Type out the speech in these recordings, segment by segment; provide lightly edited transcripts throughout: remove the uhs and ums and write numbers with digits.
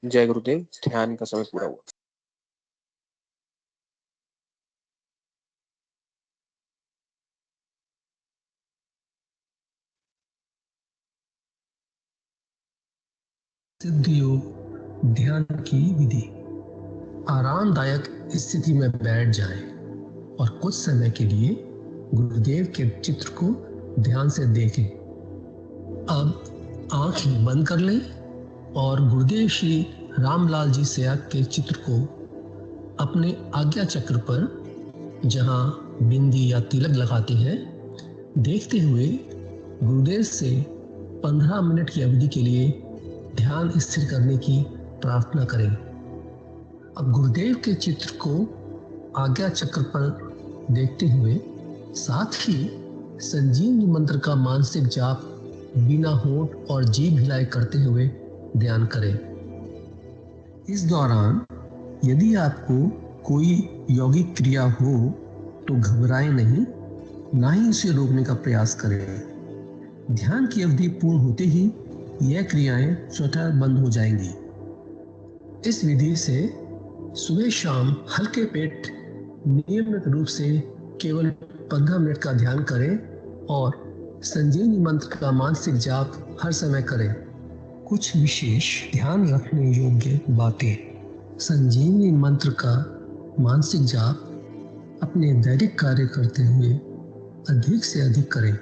जय गुरुदेव। ध्यान का समय पूरा हुआ। सिद्ध योग ध्यान की विधि। आरामदायक स्थिति में बैठ जाएं और कुछ समय के लिए गुरुदेव के चित्र को ध्यान से देखें। अब आंखें बंद कर लें और गुरुदेव श्री रामलाल जी सेया के चित्र को अपने आज्ञा चक्र पर, जहां बिंदी या तिलक लगाते हैं, देखते हुए गुरुदेव से 15 मिनट की अवधि के लिए ध्यान स्थिर करने की प्रार्थना करें। अब गुरुदेव के चित्र को आज्ञा चक्र पर देखते हुए साथ ही संजीवनी मंत्र का मानसिक जाप बिना होंठ और जीभ हिलाए करते हुए ध्यान करें। इस दौरान यदि आपको कोई यौगिक क्रिया हो तो घबराएं नहीं, ना ही उसे रोकने का प्रयास करें। ध्यान की अवधि पूर्ण होते ही यह क्रियाएं स्वतः बंद हो जाएंगी। इस विधि से सुबह शाम हल्के पेट नियमित रूप से केवल 15 मिनट का ध्यान करें और संजीवनी मंत्र का मानसिक जाप हर समय करें। कुछ विशेष ध्यान रखने योग्य बातें। संजीवनी मंत्र का मानसिक जाप अपने दैनिक कार्य करते हुए अधिक से अधिक करें।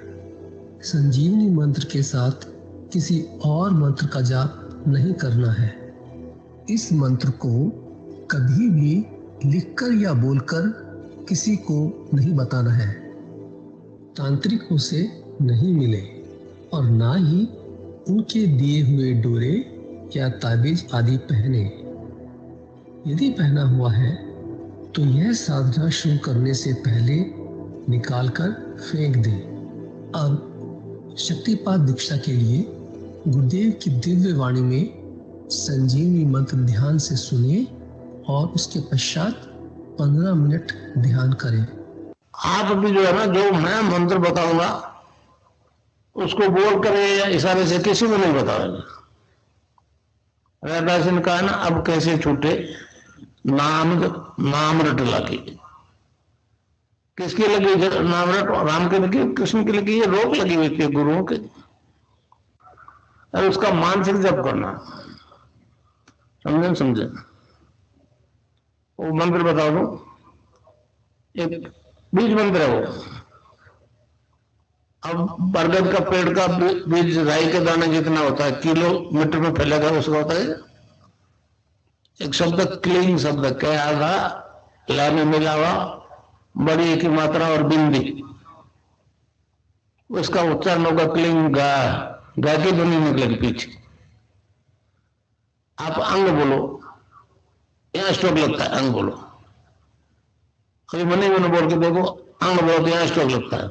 संजीवनी मंत्र के साथ किसी और मंत्र का जाप नहीं करना है। इस मंत्र को कभी भी लिखकर या बोलकर किसी को नहीं बताना है। तांत्रिकों से नहीं मिले और ना ही उनके दिए हुए डोरे या ताबीज आदि पहने। यदि पहना हुआ है तो यह साधना शुरू करने से पहले निकालकर फेंक दें। अब शक्तिपात दीक्षा के लिए गुरुदेव की दिव्य वाणी में संजीवनी मंत्र ध्यान से सुनिए और उसके पश्चात 15 मिनट ध्यान करें। आप भी जो है ना, जो मैं मंत्र बताऊंगा उसको बोल कर या इशारे से किसी को नहीं बताओगे। रैदास ने कहा ना, अब कैसे छूटे नाम रट लगी। किसकी लगी नाम रट? राम की लगी, कृष्ण की लगी, ये रोक लगी हुई थी गुरुओं के। और उसका मानसिक जप करना, समझे? वो मंत्र बताओ दो, एक बीज मंत्र है वो। अब बरगद का पेड़ का बीज राई के दाने जितना होता है, किलोमीटर में फैलेगा, उसका होता है एक शब्द क्लीन शब्द क्या आधा ला में मिला हुआ बड़ी की मात्रा और बिंदी, उसका उच्चारण होगा क्लीन गा। गा की ध्वनि निकलेगी पीछे। आप अंग बोलो, यहां स्ट्रोक लगता है, अंग बोलो। कभी मनी मैंने बोल के देखो, अंग बोलो तो यहां स्ट्रोक लगता है।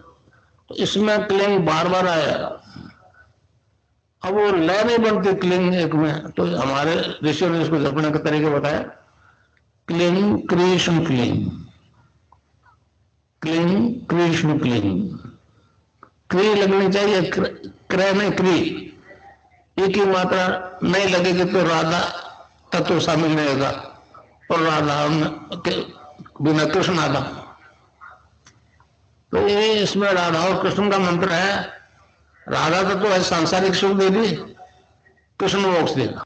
तो इसमें क्लिंग बार बार आएगा। अब वो लय नहीं बनती क्लिंग एक में, तो हमारे ऋषियों ने इसको जपने का तरीका बताया। Cling Krishna cling, cling Krishna cling. क्री लगनी चाहिए, क्रय नहीं क्री। एक ही मात्रा नहीं लगेगी तो राधा तत्व शामिल नहीं होगा, और राधा बिना कृष्ण आधा। तो ये इसमें राधा और कृष्ण का मंत्र है। राधा तत्व है सांसारिक सुख दे दी, कृष्ण मोक्ष देगा।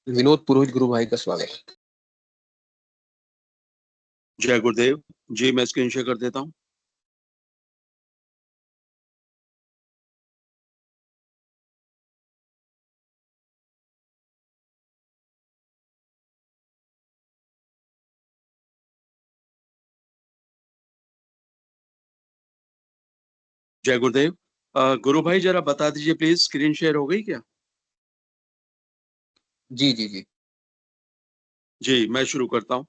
विनोद पुरोहित गुरु भाई का स्वागत। जय गुरुदेव जी। मैं स्क्रीन शेयर कर देता हूँ। जय गुरुदेव। गुरु भाई जरा बता दीजिए प्लीज, स्क्रीन शेयर हो गई क्या? जी जी जी जी, मैं शुरू करता हूँ।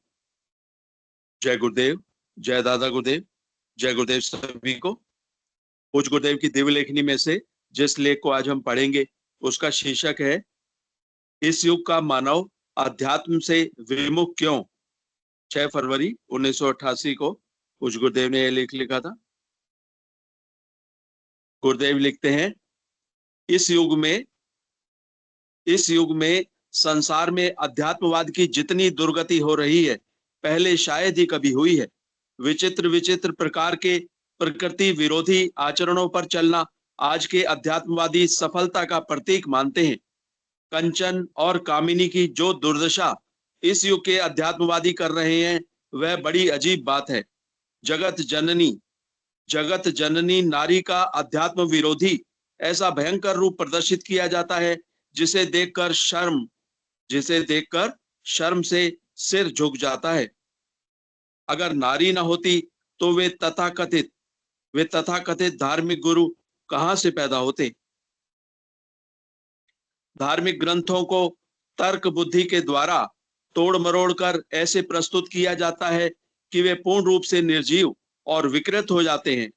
जय गुरुदेव, जय दादा गुरुदेव, जय गुरुदेव सभी को। पूज्य गुरुदेव की दिव्य लेखनी में से जिस लेख को आज हम पढ़ेंगे उसका शीर्षक है, इस युग का मानव अध्यात्म से विमुख क्यों। 6 फरवरी 1988 को पूज्य गुरुदेव ने यह लेख लिखा था। गुरुदेव लिखते हैं, इस युग में संसार में अध्यात्मवाद की जितनी दुर्गति हो रही है पहले शायद ही कभी हुई है। विचित्र विचित्र प्रकार के प्रकृति विरोधी आचरणों पर चलना आज के अध्यात्मवादी सफलता का प्रतीक मानते हैं। कंचन और कामिनी की जो दुर्दशा इस युग के अध्यात्मवादी कर रहे हैं वह बड़ी अजीब बात है। जगत जननी नारी का अध्यात्म विरोधी ऐसा भयंकर रूप प्रदर्शित किया जाता है जिसे देखकर शर्म से सिर झुक जाता है। अगर नारी न होती तो वे तथाकथित धार्मिक गुरु कहां से पैदा होते। धार्मिक ग्रंथों को तर्क बुद्धि के द्वारा तोड़ मरोड़ कर ऐसे प्रस्तुत किया जाता है कि वे पूर्ण रूप से निर्जीव और विकृत हो जाते हैं।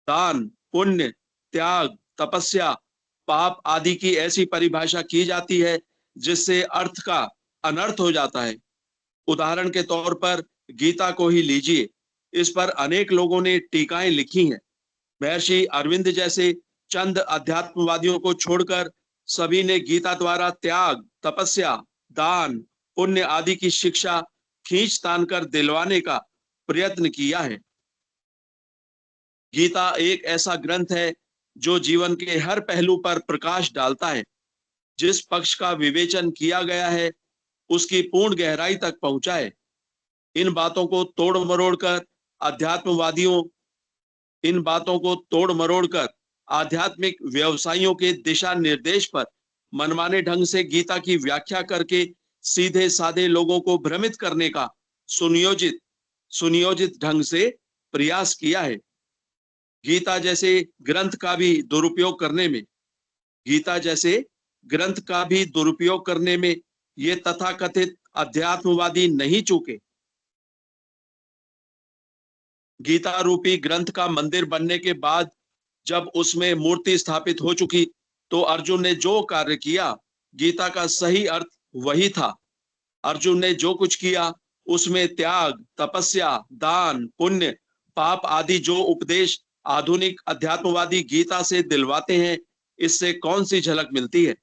दान, पुण्य, त्याग, तपस्या, पाप आदि की ऐसी परिभाषा की जाती है जिससे अर्थ का अनर्थ हो जाता है। उदाहरण के तौर पर गीता को ही लीजिए, इस पर अनेक लोगों ने टीकाएं लिखी हैं। महर्षि अरविंद जैसे चंद अध्यात्मवादियों को छोड़कर सभी ने गीता द्वारा त्याग, तपस्या, दान, पुण्य आदि की शिक्षा खींच तान कर दिलवाने का प्रयत्न किया है। गीता एक ऐसा ग्रंथ है जो जीवन के हर पहलू पर प्रकाश डालता है। जिस पक्ष का विवेचन किया गया है उसकी पूर्ण गहराई तक पहुंचा है। इन बातों को तोड़ मरोड़ कर आध्यात्मिक व्यवसायियों के दिशा निर्देश पर मनमाने ढंग से गीता की व्याख्या करके सीधे साधे लोगों को भ्रमित करने का सुनियोजित ढंग से प्रयास किया है। गीता जैसे ग्रंथ का भी दुरुपयोग करने में ये तथाकथित अध्यात्मवादी नहीं चूके। गीता रूपी ग्रंथ का मंदिर बनने के बाद जब उसमें मूर्ति स्थापित हो चुकी तो अर्जुन ने जो कार्य किया गीता का सही अर्थ वही था। अर्जुन ने जो कुछ किया उसमें त्याग, तपस्या, दान, पुण्य, पाप आदि जो उपदेश आधुनिक अध्यात्मवादी गीता से दिलवाते हैं, इससे कौन सी झलक मिलती है।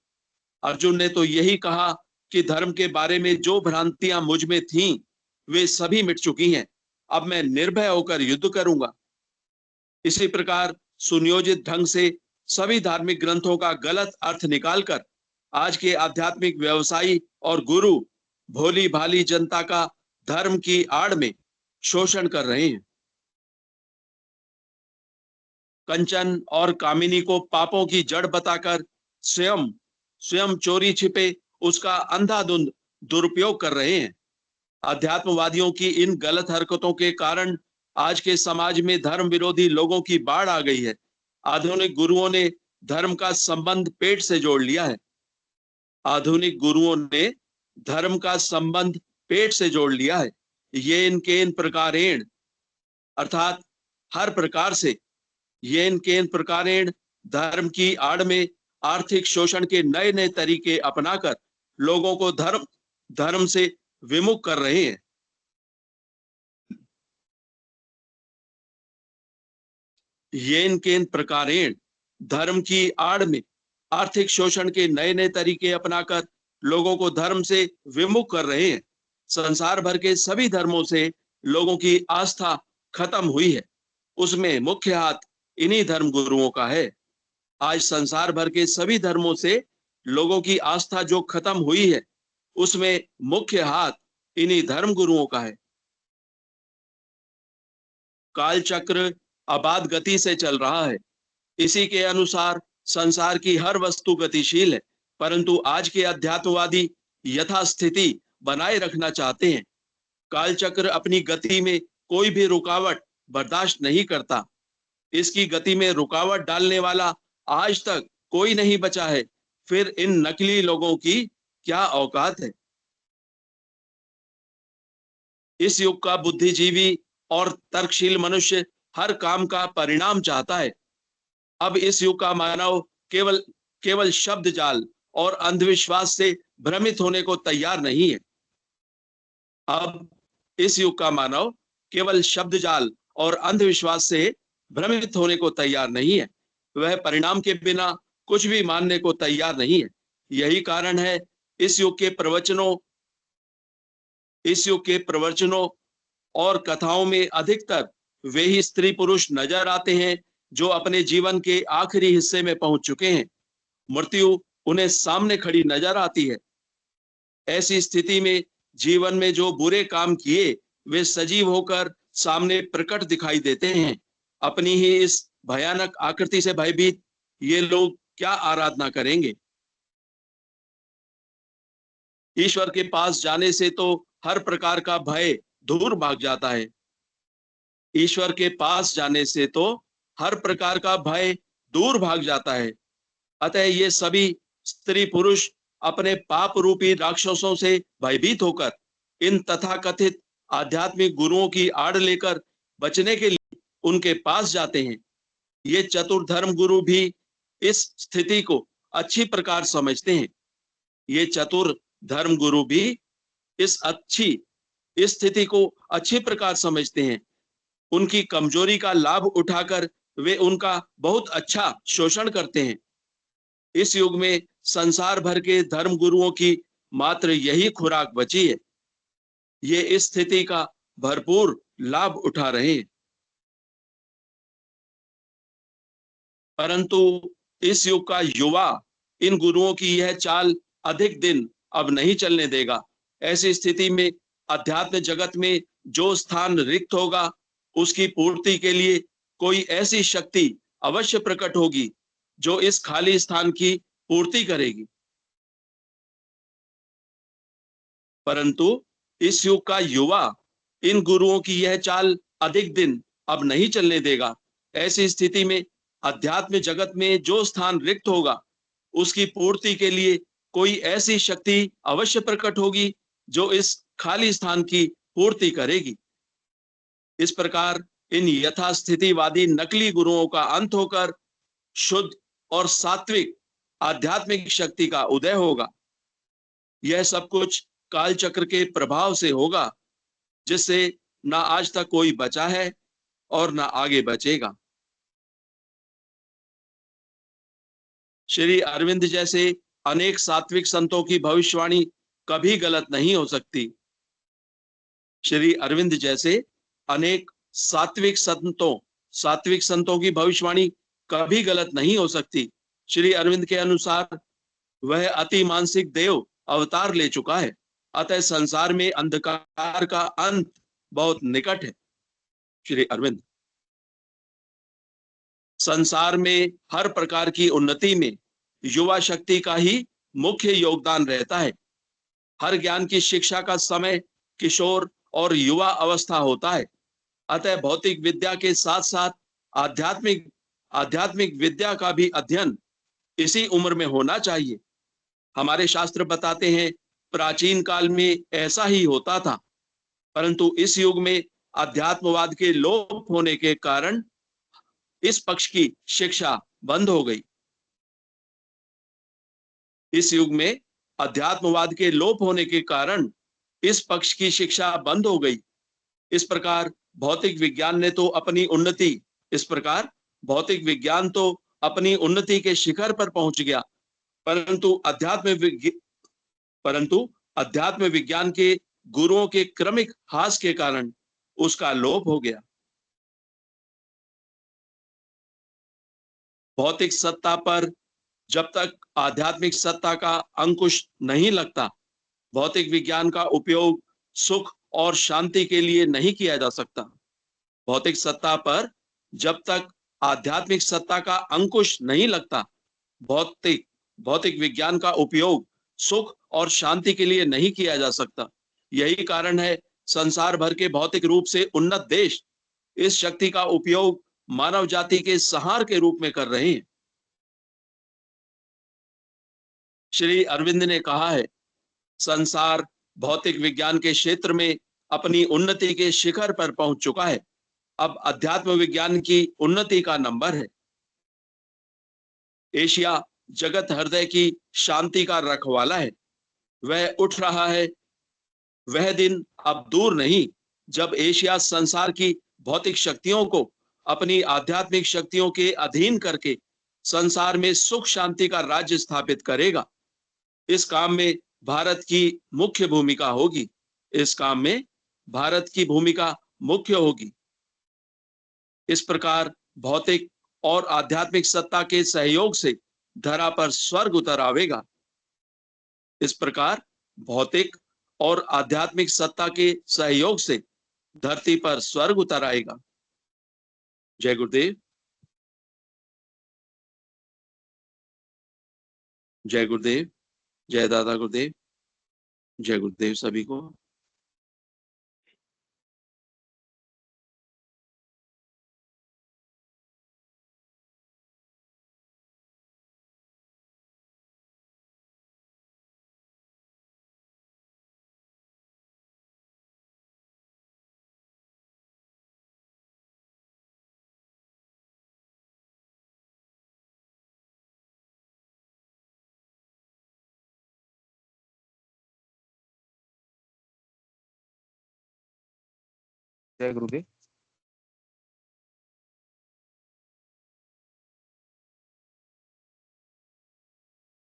अर्जुन ने तो यही कहा कि धर्म के बारे में जो भ्रांतियां मुझ में थीं वे सभी मिट चुकी हैं, अब मैं निर्भय होकर युद्ध करूंगा। इसी प्रकार सुनियोजित ढंग से सभी धार्मिक ग्रंथों का गलत अर्थ निकालकर आज के आध्यात्मिक व्यवसायी और गुरु भोली भाली जनता का धर्म की आड़ में शोषण कर रहे हैं। कंचन और कामिनी को पापों की जड़ बताकर स्वयं चोरी छिपे उसका अंधाधुंध दुरुपयोग कर रहे हैं। अध्यात्मवादियों की इन गलत हरकतों के कारण आज के समाज में धर्म विरोधी लोगों की बाढ़ आ गई है। आधुनिक गुरुओं ने धर्म का संबंध पेट से जोड़ लिया है। ये इनके इन प्रकारेण अर्थात हर प्रकार से धर्म की आड़ में आर्थिक शोषण के नए नए तरीके अपनाकर लोगों को धर्म से विमुख कर रहे हैं। ये इनके इन प्रकारेण धर्म की आड़ में आर्थिक शोषण के नए नए तरीके अपनाकर लोगों को धर्म से विमुख कर रहे हैं। संसार भर के सभी धर्मों से लोगों की आस्था खत्म हुई है, उसमें मुख्य हाथ इन्हीं धर्म गुरुओं का है। आज संसार भर के सभी धर्मों से लोगों की आस्था जो खत्म हुई है उसमें मुख्य हाथ इन्हीं धर्म गुरुओं का है। काल चक्र अबाध गति से चल रहा है। इसी के अनुसार संसार की हर वस्तु गतिशील है, परंतु आज के अध्यात्मवादी यथास्थिति बनाए रखना चाहते हैं। काल चक्र अपनी गति में कोई भी रुकावट बर्दाश्त नहीं करता। इसकी गति में रुकावट डालने वाला आज तक कोई नहीं बचा है, फिर इन नकली लोगों की क्या औकात है। इस युग का बुद्धिजीवी और तर्कशील मनुष्य हर काम का परिणाम चाहता है। अब इस युग का मानव केवल शब्द जाल और अंधविश्वास से भ्रमित होने को तैयार नहीं है। अब इस युग का मानव केवल शब्द जाल और अंधविश्वास से भ्रमित होने को तैयार नहीं है। वह परिणाम के बिना कुछ भी मानने को तैयार नहीं है। यही कारण है इस युग के प्रवचनों और कथाओं में अधिकतर वे ही स्त्री पुरुष नजर आते हैं जो अपने जीवन के आखिरी हिस्से में पहुंच चुके हैं। मृत्यु उन्हें सामने खड़ी नजर आती है। ऐसी स्थिति में जीवन में जो बुरे काम किए वे सजीव होकर सामने प्रकट दिखाई देते हैं। अपनी ही इस भयानक आकृति से भयभीत ये लोग क्या आराधना करेंगे? ईश्वर के पास जाने से तो हर प्रकार का भय दूर भाग जाता है। ईश्वर के पास जाने से तो हर प्रकार का भय दूर भाग जाता है। अतः ये सभी स्त्री पुरुष अपने पाप रूपी राक्षसों से भयभीत होकर इन तथाकथित आध्यात्मिक गुरुओं की आड़ लेकर बचने के लिए उनके पास जाते हैं। ये चतुर धर्म गुरु भी इस स्थिति को अच्छी प्रकार समझते हैं। ये चतुर धर्म गुरु भी इस स्थिति को अच्छी प्रकार समझते हैं। उनकी कमजोरी का लाभ उठाकर वे उनका बहुत अच्छा शोषण करते हैं। इस युग में संसार भर के धर्म गुरुओं की मात्र यही खुराक बची है। ये इस स्थिति का भरपूर लाभ उठा रहे हैं। परंतु इस युग का युवा इन गुरुओं की यह चाल अधिक दिन अब नहीं चलने देगा। ऐसी स्थिति में अध्यात्म जगत में जो स्थान रिक्त होगा उसकी पूर्ति के लिए कोई ऐसी शक्ति अवश्य प्रकट होगी जो इस खाली स्थान की पूर्ति करेगी। परंतु इस युग का युवा इन गुरुओं की यह चाल अधिक दिन अब नहीं चलने देगा। ऐसी स्थिति में अध्यात्म जगत में जो स्थान रिक्त होगा उसकी पूर्ति के लिए कोई ऐसी शक्ति अवश्य प्रकट होगी जो इस खाली स्थान की पूर्ति करेगी। इस प्रकार इन यथास्थितिवादी नकली गुरुओं का अंत होकर शुद्ध और सात्विक आध्यात्मिक शक्ति का उदय होगा। यह सब कुछ कालचक्र के प्रभाव से होगा जिससे ना आज तक कोई बचा है और ना आगे बचेगा। श्री अरविंद जैसे अनेक सात्विक संतों की भविष्यवाणी कभी गलत नहीं हो सकती। श्री अरविंद जैसे अनेक सात्विक संतों की भविष्यवाणी कभी गलत नहीं हो सकती। श्री अरविंद के अनुसार वह अति मानसिक देव अवतार ले चुका है। अतः संसार में अंधकार का अंत बहुत निकट है। श्री अरविंद संसार में हर प्रकार की उन्नति में युवा शक्ति का ही मुख्य योगदान रहता है। हर ज्ञान की शिक्षा का समय किशोर और युवा अवस्था होता है। अतः भौतिक विद्या के साथ साथ आध्यात्मिक विद्या का भी अध्ययन इसी उम्र में होना चाहिए। हमारे शास्त्र बताते हैं प्राचीन काल में ऐसा ही होता था, परंतु इस युग में अध्यात्मवाद के लोप होने के कारण इस पक्ष की शिक्षा बंद हो गई। इस युग में अध्यात्मवाद के लोप होने के कारण इस पक्ष की शिक्षा बंद हो गई। इस प्रकार भौतिक विज्ञान तो अपनी उन्नति के शिखर पर पहुंच गया, परंतु अध्यात्म विज्ञान के गुरुओं के क्रमिक ह्रास के कारण उसका लोप हो गया। भौतिक सत्ता पर जब तक आध्यात्मिक सत्ता का अंकुश नहीं लगता, भौतिक विज्ञान का उपयोग सुख और शांति के लिए नहीं किया जा सकता। भौतिक सत्ता पर जब तक आध्यात्मिक सत्ता का अंकुश नहीं लगता, भौतिक विज्ञान का उपयोग सुख और शांति के लिए नहीं किया जा सकता। यही कारण है संसार भर के भौतिक रूप से उन्नत देश इस शक्ति का उपयोग मानव जाति के संहार के रूप में कर रहे हैं। श्री अरविंद ने कहा है, संसार भौतिक विज्ञान के क्षेत्र में अपनी उन्नति के शिखर पर पहुंच चुका है। अब अध्यात्म विज्ञान की उन्नति का नंबर है। एशिया जगत हृदय की शांति का रखवाला है। वह उठ रहा है। वह दिन अब दूर नहीं जब एशिया संसार की भौतिक शक्तियों को अपनी आध्यात्मिक शक्तियों के अधीन करके संसार में सुख शांति का राज्य स्थापित करेगा। इस काम में भारत की मुख्य भूमिका होगी। इस काम में भारत की भूमिका मुख्य होगी। इस प्रकार भौतिक और आध्यात्मिक सत्ता के सहयोग से धरा पर स्वर्ग उतर आवेगा। इस प्रकार भौतिक और आध्यात्मिक सत्ता के सहयोग से धरती पर स्वर्ग उतर आएगा। जय गुरुदेव। जय गुरुदेव। जय दादा गुरुदेव। जय गुरुदेव सभी को। जय गुरुदेव।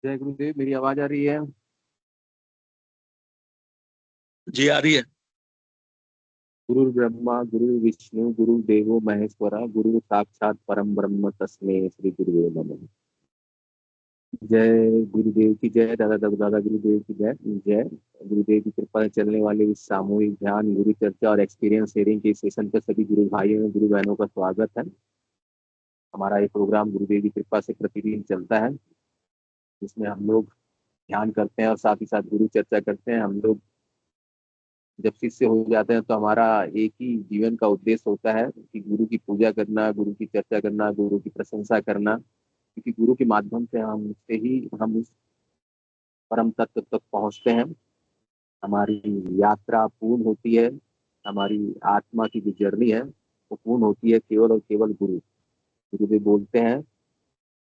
जय गुरुदेव, मेरी आवाज आ रही है? जी आ रही है। गुरु ब्रह्मा गुरु विष्णु गुरु देवो महेश्वरा गुरु साक्षात परम ब्रह्म तस्मै श्री गुरुवे नमः। जय गुरुदेव की जय। दादा दादा गुरुदेव की जय। जय गुरुदेव की कृपा से चलने वाले इस सामूहिक ध्यान गुरु चर्चा और एक्सपीरियंस शेयरिंग के सेशन पर सभी गुरु भाइयों गुरु बहनों का स्वागत है। हमारा ये प्रोग्राम गुरुदेव की कृपा से प्रतिदिन चलता है, जिसमें हम लोग ध्यान करते हैं और साथ ही साथ गुरु चर्चा करते हैं। हम लोग जब शिष्य हो जाते हैं तो हमारा एक ही जीवन का उद्देश्य होता है कि गुरु की पूजा करना, गुरु की चर्चा करना, गुरु की प्रशंसा करना, क्योंकि गुरु के माध्यम से हम उस परम तत्व तक पहुंचते हैं। हमारी यात्रा पूर्ण होती है। हमारी आत्मा की जो जर्नी है वो पूर्ण होती है केवल और केवल गुरुदेव बोलते हैं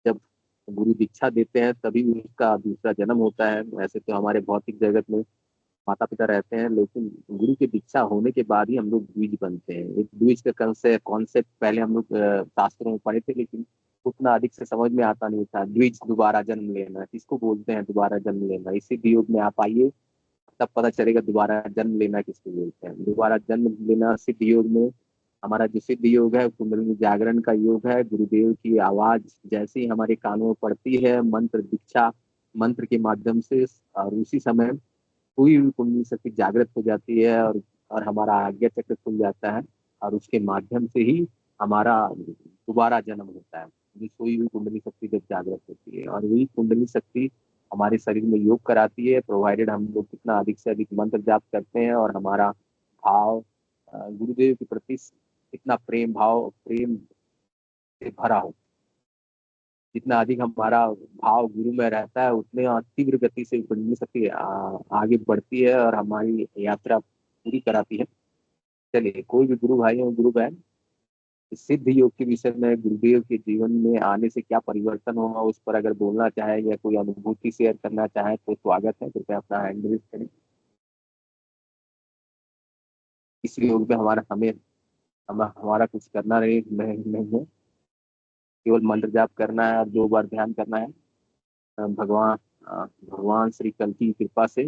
जब गुरु दीक्षा देते हैं तभी उसका दूसरा जन्म होता है। वैसे तो हमारे भौतिक जगत में माता पिता रहते हैं, लेकिन गुरु की दीक्षा होने के बाद ही हम लोग द्विज बनते हैं। एक द्विज का कॉन्सेप्ट पहले हम लोग शास्त्रों में पढ़े थे, लेकिन उतना अधिक से समझ में आता नहीं था। द्विज दोबारा जन्म लेना, इसको बोलते हैं दोबारा जन्म लेना। इसी वियोग में आप आइए, तब पता चलेगा दोबारा जन्म लेना किसको बोलते हैं। दोबारा जन्म लेना सिद्ध योग में, हमारा जो सिद्ध योग है कुंडलिनी जागरण का योग है। गुरुदेव की आवाज जैसे ही हमारे कानों में पड़ती है, मंत्र दीक्षा मंत्र के माध्यम से, और उसी समय हुई हुई कुंडली शक्ति जागृत हो जाती है और हमारा आज्ञा चक्र खुल जाता है, और उसके माध्यम से ही हमारा दोबारा जन्म होता है। जो सोई हुई कुंडली शक्ति जब जागृत होती है, और वही कुंडली शक्ति हमारे शरीर में योग कराती है, प्रोवाइडेड हम लोग कितना अधिक से अधिक मंत्र जाप करते हैं और हमारा भाव गुरुदेव के प्रति कितना प्रेम से भरा हो। जितना अधिक हमारा भाव गुरु में रहता है, उतने तीव्र गति से कुंडली शक्ति आगे बढ़ती है और हमारी यात्रा पूरी कराती है। चलिए, कोई भी गुरु भाई और गुरु बहन इस सिद्ध योग के विषय में गुरुदेव के जीवन में आने से क्या परिवर्तन होगा उस पर अगर बोलना चाहे या कोई अनुभूति शेयर करना चाहे तो स्वागत है। कृपया अपना हैंड रेज करें। इस योग में हमारा कुछ करना नहीं है, केवल मंत्र जाप करना है और 2 बार ध्यान करना है। भगवान श्री कल की कृपा से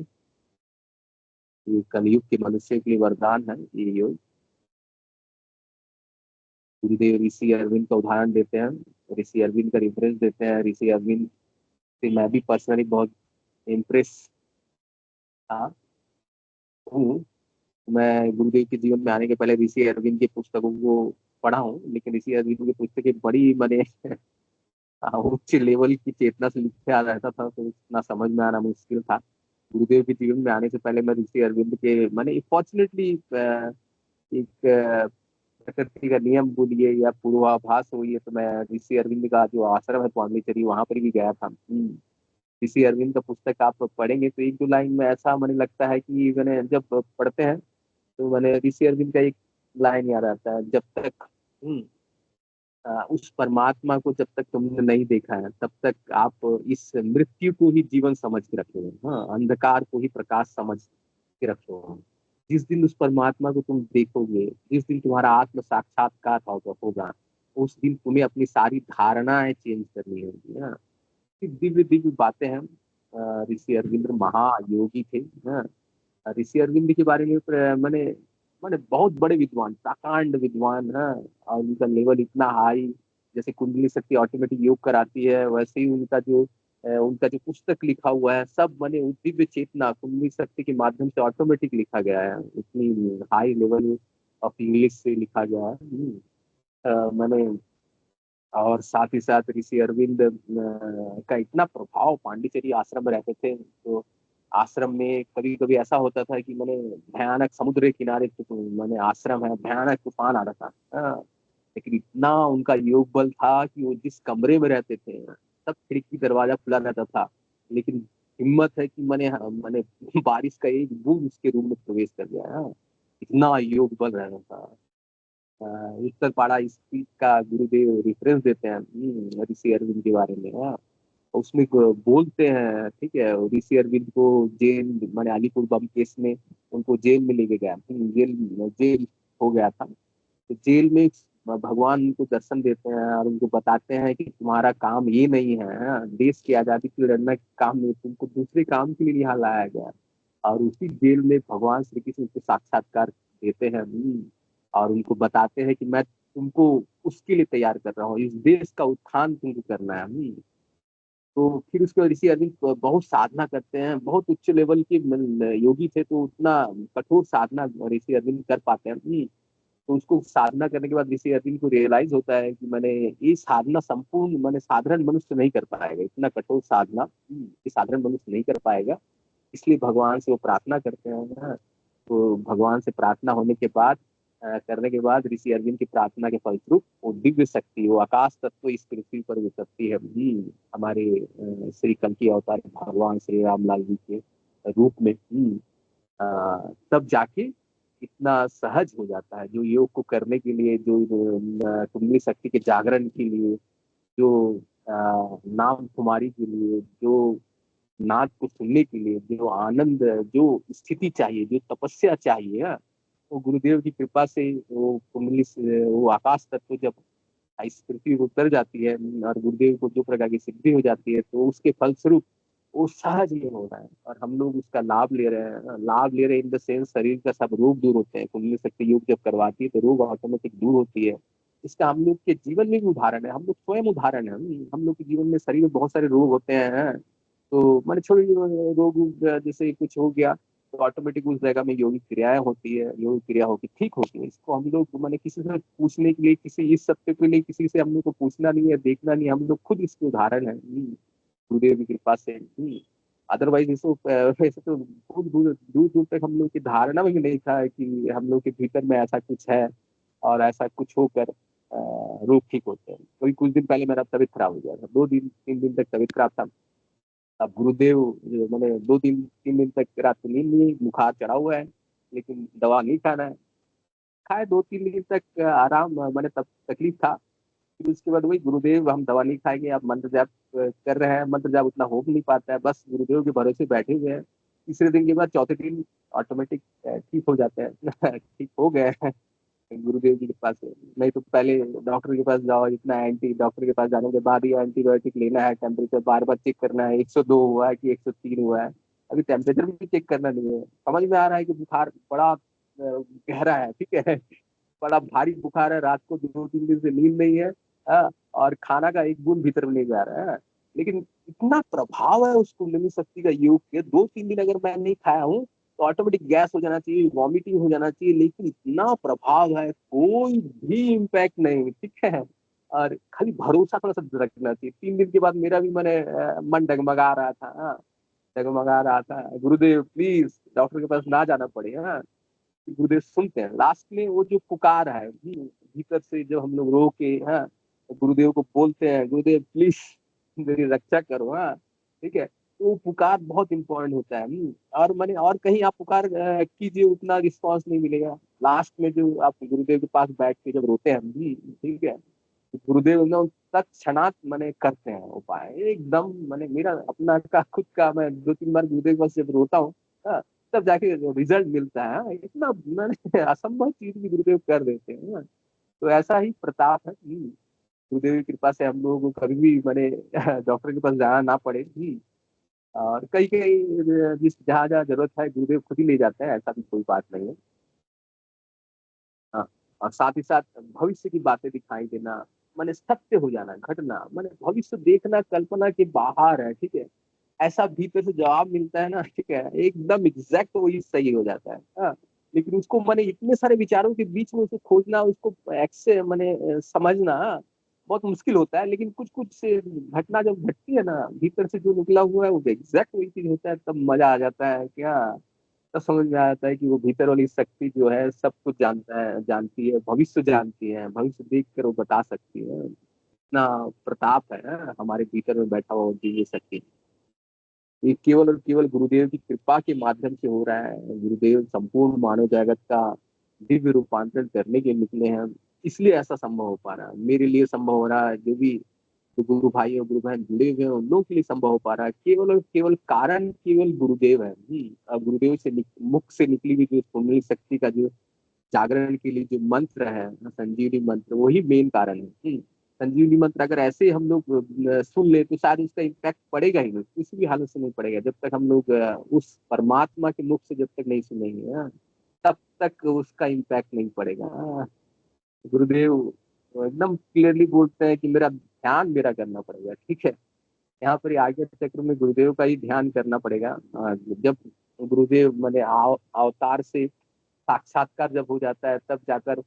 ये कलयुग के मनुष्य के लिए वरदान है ये योग। गुरुदेव ऋषि अरविंद का उदाहरण देते हैं, ऋषि अरविंद का रेफरेंस देते हैं। ऋषि अरविंद से मैं भी पर्सनली बहुत इम्प्रेस था हूँ। मैं गुरुदेव के जीवन में आने के पहले ऋषि अरविंद की पुस्तकों को पढ़ा हूँ, लेकिन ऋषि अरविंद की पुस्तकें बड़ी मैंने उच्च लेवल की चेतना से लिखे आ रहता था, तो इतना समझ में आना मुश्किल था। गुरुदेव के जीवन में आने से पहले मैं ऋषि अरविंद के मैंने फॉर्चुनेटली एक प्रकृति का नियम बोलिए या पूर्वाभास हुई है, तो मैं ऋषि अरविंद का जो आश्रम है पांडिचेरी वहां पर भी गया था। ऋषि अरविंद का पुस्तक आप पढ़ेंगे तो 1-2 लाइन में ऐसा मैंने लगता है कि मैंने जब पढ़ते हैं तो मैंने ऋषि अरविंद का एक लाइन याद आता है, जब तक उस परमात्मा को जब तक तुमने नहीं देखा है तब तक आप इस मृत्यु को ही जीवन समझ के रखे हो। हाँ, अंधकार को ही प्रकाश समझ के रखे हो। जिस दिन उस परमात्मा को तुम देखोगे, जिस दिन तुम्हारा आत्म साक्षात्कार होगा, उस दिन तुम्हें अपनी सारी धारणाएं चेंज करनी होगी। हाँ, दिव्य दिव्य बातें हैं। ऋषि अरविंद महायोगी थे। हाँ, ऋषि अरविंद के बारे में मैंने मैंने बहुत बड़े विद्वान, प्रकांड विद्वान है। और उनका लेवल इतना हाई, जैसे कुंडली शक्ति ऑटोमेटिक योग कराती है, वैसे ही उनका जो पुस्तक लिखा हुआ है सब मैंने दिव्य चेतना कुंडली शक्ति के माध्यम से ऑटोमेटिक लिखा गया है। इतनी हाई लेवल ऑफ इंग्लिश से लिखा गया है। मैंने और साथ ही साथ ऋषि अरविंद का इतना प्रभाव, पांडिचेरी आश्रम में रहते थे तो आश्रम में कभी कभी ऐसा होता था कि मैंने भयानक समुद्र के किनारे तो मैंने आश्रम है, भयानक तूफान आ रहा था। लेकिन इतना उनका योग बल था कि वो जिस कमरे में रहते थे सब खिड़की दरवाजा खुला रहता था, लेकिन हिम्मत है कि मैंने बारिश का एक बूंद उसके रूम में प्रवेश कर गया। इतना योग बल रहता था। उत्तर पाड़ा स्पीच का गुरुदेव रेफरेंस देते हैं ऋषि अरविंद के बारे में। उसमें बोलते हैं, ठीक है, ऋषि अरविंद को जेल, मैंने अलीपुर बम केस में उनको जेल में लेके गया, जेल जेल हो गया था तो जेल में भगवान उनको दर्शन देते हैं और उनको बताते हैं कि तुम्हारा काम ये नहीं है। देश की आजादी के लिए लड़ना काम नहीं, तुमको दूसरे काम के लिए यहाँ लाया गया। और उसी जेल में भगवान श्री कृष्ण उनको साक्षात्कार देते हैं और उनको बताते हैं कि मैं तुमको उसके लिए तैयार कर रहा हूँ, इस देश का उत्थान तुमको करना है। तो फिर उसके बाद ऋषि अरविंद बहुत साधना करते हैं, बहुत उच्च लेवल के योगी थे तो उतना कठोर साधना ऋषि अरविंद कर पाते हैं। तो उसको साधना करने के बाद ऋषि अरविंद को रियलाइज होता है कि मैंने ये साधना संपूर्ण, मैंने साधारण मनुष्य नहीं कर पाएगा, इतना कठोर साधना ये साधारण मनुष्य नहीं कर पाएगा। इसलिए भगवान से वो प्रार्थना करते हैं। तो भगवान से प्रार्थना होने के बाद करने के बाद ऋषि अरविंद की प्रार्थना के फलस्वरूप वो दिव्य शक्ति, वो आकाश तत्व इस पृथ्वी पर उतरती है हमारे श्री कल्कि अवतार भगवान श्री रामलाल जी के रूप में। तब जाके इतना सहज हो जाता है, जो योग को करने के लिए, जो कुंडली शक्ति के जागरण के लिए, जो नाम कुमारी के लिए, जो नाद को सुनने के लिए, जो आनंद, जो स्थिति चाहिए, जो तपस्या चाहिए, वो गुरुदेव की कृपा से वो कुंडली से वो आकाश तत्व जब इस पृथ्वी को उतर जाती है और गुरुदेव को जो प्रकार की सिद्धि हो जाती है तो उसके फलस्वरूप वो सहज ही हो रहा है और हम लोग उसका लाभ ले रहे हैं। लाभ ले रहे हैं इन द सेंस शरीर का सब रोग दूर होते हैं। कुंडली शक्ति योग जब करवाती है तो रोग ऑटोमेटिक दूर होती है। इसका हम लोग के जीवन में भी उदाहरण है, हम लोग स्वयं उदाहरण है। हम लोग के जीवन में शरीर में बहुत सारे रोग होते हैं। तो मैंने छोटे रोग जैसे कुछ हो गया तो ऑटोमेटिक उस जगह में योगिक क्रियाएं होती है, योगिक क्रिया होकर ठीक होती है। इसको हम लोग मैंने किसी से पूछने के लिए, किसी इस सत्य के लिए किसी से हम लोग को पूछना नहीं है, देखना नहीं, हम लोग खुद इसके उदाहरण है गुरुदेव की कृपा से। अदरवाइज इसको वैसे तो बहुत दूर दूर दूर तक हम लोग की धारणा में भी नहीं था कि हम लोग के भीतर में ऐसा कुछ है और ऐसा कुछ होकर रोग ठीक होते हैं। कोई कुछ दिन पहले मेरा तबीयत खराब हो गया था, 2 दिन 3 दिन तक तबीयत खराब था। अब गुरुदेव मैंने 2 दिन 3 दिन तक रात को नींद नहीं, बुखार चढ़ा हुआ है लेकिन दवा नहीं खाना है। खाए 2 3 दिन तक आराम, मैंने तब तकलीफ था। फिर उसके बाद वही गुरुदेव, हम दवा नहीं खाएंगे, आप मंत्र जाप कर रहे हैं, मंत्र जाप उतना हो भी नहीं पाता है, बस गुरुदेव के भरोसे बैठे हुए हैं। तीसरे दिन के बाद चौथे दिन ऑटोमेटिक ठीक हो जाते हैं। ठीक हो गए हैं गुरुदेव जी के पास से। नहीं तो पहले डॉक्टर के पास जाओ, इतना एंटी, डॉक्टर के पास जाने के बाद ही एंटीबायोटिक लेना है, टेम्परेचर बार बार चेक करना है, 102 हुआ है कि 103 हुआ है। अभी टेम्परेचर भी चेक करना नहीं है। समझ में आ रहा है कि बुखार बड़ा गहरा है, ठीक है, बड़ा भारी बुखार है, रात को 2 3 दिन से नींद नहीं है। और खाना का एक बूंद भीतर में नहीं जा रहा है। लेकिन इतना प्रभाव है उस कुंडली शक्ति का योग के, 2 3 दिन अगर मैं नहीं खाया हूँ तो ऑटोमेटिक गैस हो जाना चाहिए, वॉमिटिंग हो जाना चाहिए, लेकिन इतना प्रभाव है, कोई भी इम्पैक्ट नहीं, ठीक है। और खाली भरोसा थोड़ा सा रखना चाहिए। 3 दिन के बाद मेरा भी मैंने मन डगमगा रहा था, डगमगा रहा था, गुरुदेव प्लीज डॉक्टर के पास ना जाना पड़े। गुरुदेव सुनते हैं, लास्ट में वो जो पुकार है भीतर से, जब हम लोग रो के तो गुरुदेव को बोलते हैं, गुरुदेव प्लीज मेरी रक्षा करो। ठीक है, तो वो पुकार बहुत इंपॉर्टेंट होता है। और मैंने और कहीं आप पुकार कीजिए उतना रिस्पांस नहीं मिलेगा। लास्ट में जो आप गुरुदेव के पास बैठ के जब रोते हैं ठीक है, तो गुरुदेव एकदम तत्क्षणात मैंने करते हैं उपाय एकदम। मैंने मेरा अपना का खुद का, मैं 2 3 बार गुरुदेव के पास जब रोता हूँ तब जाके रिजल्ट मिलता है। इतना मैंने असंभव चीज भी गुरुदेव कर देते हैं। तो ऐसा ही प्रताप है। गुरुदेव की कृपा से हम लोगों को कभी भी मैंने डॉक्टर के पास जाना ना पड़े। और कई कई जिस जहाँ जहाँ जरूरत है गुरुदेव खुद ही ले जाते हैं, ऐसा भी कोई बात नहीं है। हाँ, और साथ ही साथ भविष्य की बातें दिखाई देना, माने सत्य हो जाना, घटना, माने भविष्य देखना कल्पना के बाहर है, ठीक है। ऐसा भीतर से जवाब मिलता है ना, ठीक है, एकदम एग्जैक्ट वही सही हो जाता है। हाँ, लेकिन उसको मैंने इतने सारे विचारों के बीच में उसको खोजना, उसको एक्से मैंने समझना बहुत मुश्किल होता है। लेकिन कुछ कुछ से घटना जब घटती है ना, भीतर से जो निकला हुआ है वो एग्जैक्ट वही चीज होता है, तब मजा आ जाता है क्या। तब समझ में आता है कि वो भीतर वाली शक्ति जो है सब कुछ जानता है, जानती है, भविष्य जानती है, भविष्य देख कर वो बता सकती है। इतना प्रताप है ना हमारे भीतर में बैठा हुआ दिव्य शक्ति। ये केवल और केवल गुरुदेव की कृपा के माध्यम से हो रहा है। गुरुदेव संपूर्ण मानव जगत का दिव्य रूपांतरण करने के निकले हैं, इसलिए ऐसा संभव हो पा रहा है। मेरे लिए संभव हो रहा है, जो भी जो गुरु भाई और गुरु बहन जुड़े हुए हैं उन लोगों के लिए संभव हो पा रहा है। केवल और केवल कारण केवल गुरुदेव है। अब गुरुदेव से मुख से निकली हुई जो पुण्य शक्ति का जो जागरण के लिए जो मंत्र है, संजीवनी मंत्र, वही मेन कारण है। संजीवनी मंत्र अगर ऐसे हम लोग सुन ले तो शायद उसका इम्पैक्ट पड़ेगा ही नहीं, किसी भी हालत से नहीं पड़ेगा। जब तक हम लोग उस परमात्मा के मुख से जब तक नहीं सुनेंगे, तब तक उसका इम्पैक्ट नहीं पड़ेगा। गुरुदेव एकदम क्लियरली बोलते हैं कि मेरा ध्यान मेरा करना पड़ेगा, ठीक है। यहाँ पर आगे चक्र में गुरुदेव का ही ध्यान करना पड़ेगा। जब गुरुदेव मैंने अवतार से साक्षात्कार जब हो जाता है, तब जाकर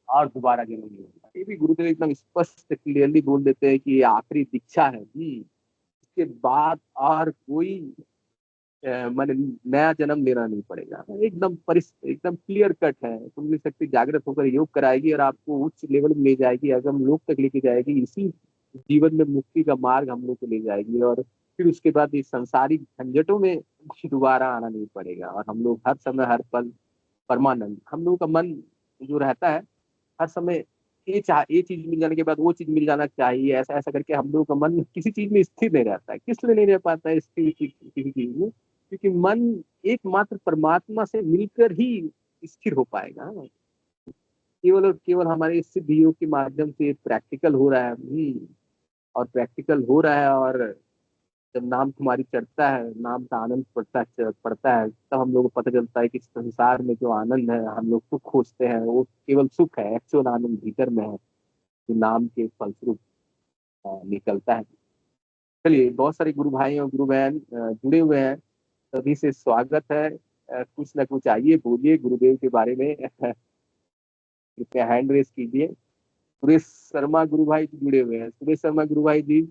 और दोबारा जन्म नहीं होता। ये भी गुरुदेव एकदम स्पष्ट क्लियरली बोल देते हैं कि ये आखिरी दीक्षा है। इसके बाद और कोई मैंने नया जन्म लेना नहीं पड़ेगा। एकदम क्लियर कट है। कुंडली शक्ति जागृत होकर योग कराएगी और आपको उच्च लेवल में ले जाएगी, अगम लोक तक लेके जाएगी। इसी जीवन में मुक्ति का मार्ग हम लोग को ले जाएगी, और फिर उसके बाद इस संसारिक झंझटों में दोबारा आना नहीं पड़ेगा। और हम लोग हर समय हर पल परमानंद, हम लोगों का मन जो रहता है हर समय ये चीज मिल जाने के बाद वो चीज मिल जाना चाहिए, ऐसा ऐसा करके हम लोगों का मन किसी चीज में स्थिर नहीं रहता है। किस लिए नहीं रह पाता है स्थिर किसी चीज में? क्योंकि मन एकमात्र परमात्मा से मिलकर ही स्थिर हो पाएगा। केवल और केवल हमारे सिद्ध योग के माध्यम से प्रैक्टिकल हो रहा है। और प्रैक्टिकल हो रहा है, और जब नाम तुम्हारी चढ़ता है, नाम का आनंद पड़ता है, तब हम लोग को पता चलता है कि संसार में जो आनंद है, हम लोग सुख खोजते हैं, वो केवल सुख है। एक्चुअल आनंद भीतर में है, जो नाम के फलस्वरूप निकलता है। चलिए, बहुत सारे गुरु भाई और गुरु बहन जुड़े हुए हैं, सभी से स्वागत है। कुछ ना कुछ आइए बोलिए गुरुदेव के बारे में। कृपया हैंड रेस कीजिए। सुरेश शर्मा गुरु भाई जी जुड़े हुए हैं। सुरेश शर्मा गुरु भाई जी,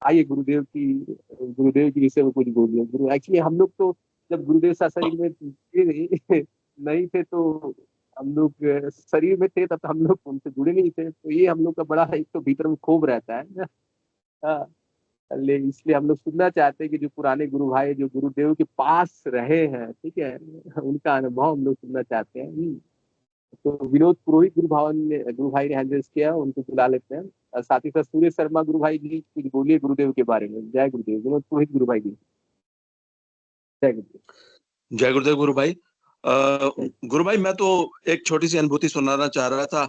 आइए गुरुदेव के विषय में कुछ बोलिए। गुरु एक्चुअली हम लोग तो जब गुरुदेव सा शरीर में थे नहीं, नहीं थे, तो हम लोग शरीर में थे, तब हम लोग उनसे जुड़े नहीं थे। तो ये हम लोग का बड़ा एक तो भीतर में क्षोभ रहता है। हाँ, इसलिए हम लोग सुनना चाहते हैं कि जो पुराने गुरु भाई जो गुरुदेव के पास रहे हैं, ठीक है, उनका अनुभव हम लोग सुनना चाहते हैं। तो विनोद पुरोहित गुरु भाई ने हैंडल्स किया, उनको बुला लेते हैं। और साथ ही साथ सूर्य शर्मा गुरु भाई जी कुछ बोलिए गुरुदेव के बारे में। जय गुरुदेव। विनोद पुरोहित गुरु भाई जी, जय गुरुदेव। जय गुरुदेव गुरु भाई। गुरु भाई, मैं तो एक छोटी सी अनुभूति सुनाना चाह रहा था,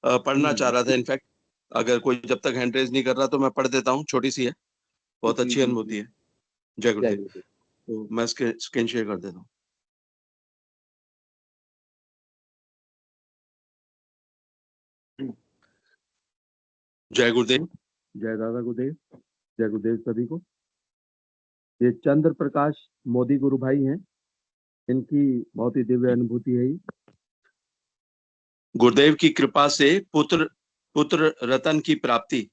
पढ़ना चाह रहा था। इनफैक्ट अगर कोई जब तक हैंड रेज नहीं कर रहा तो मैं पढ़ देता हूँ। छोटी सी है, बहुत अच्छी अनुभूति है। जय गुरुदेव। तो मैं स्क्रीन शेयर कर देता हूँ। जय गुरुदेव, जय दादा गुरुदेव, जय गुरुदेव सभी को। ये चंद्र प्रकाश मोदी गुरु भाई हैं, इनकी बहुत ही दिव्य अनुभूति है। गुरुदेव की कृपा से पुत्र रतन की प्राप्ति।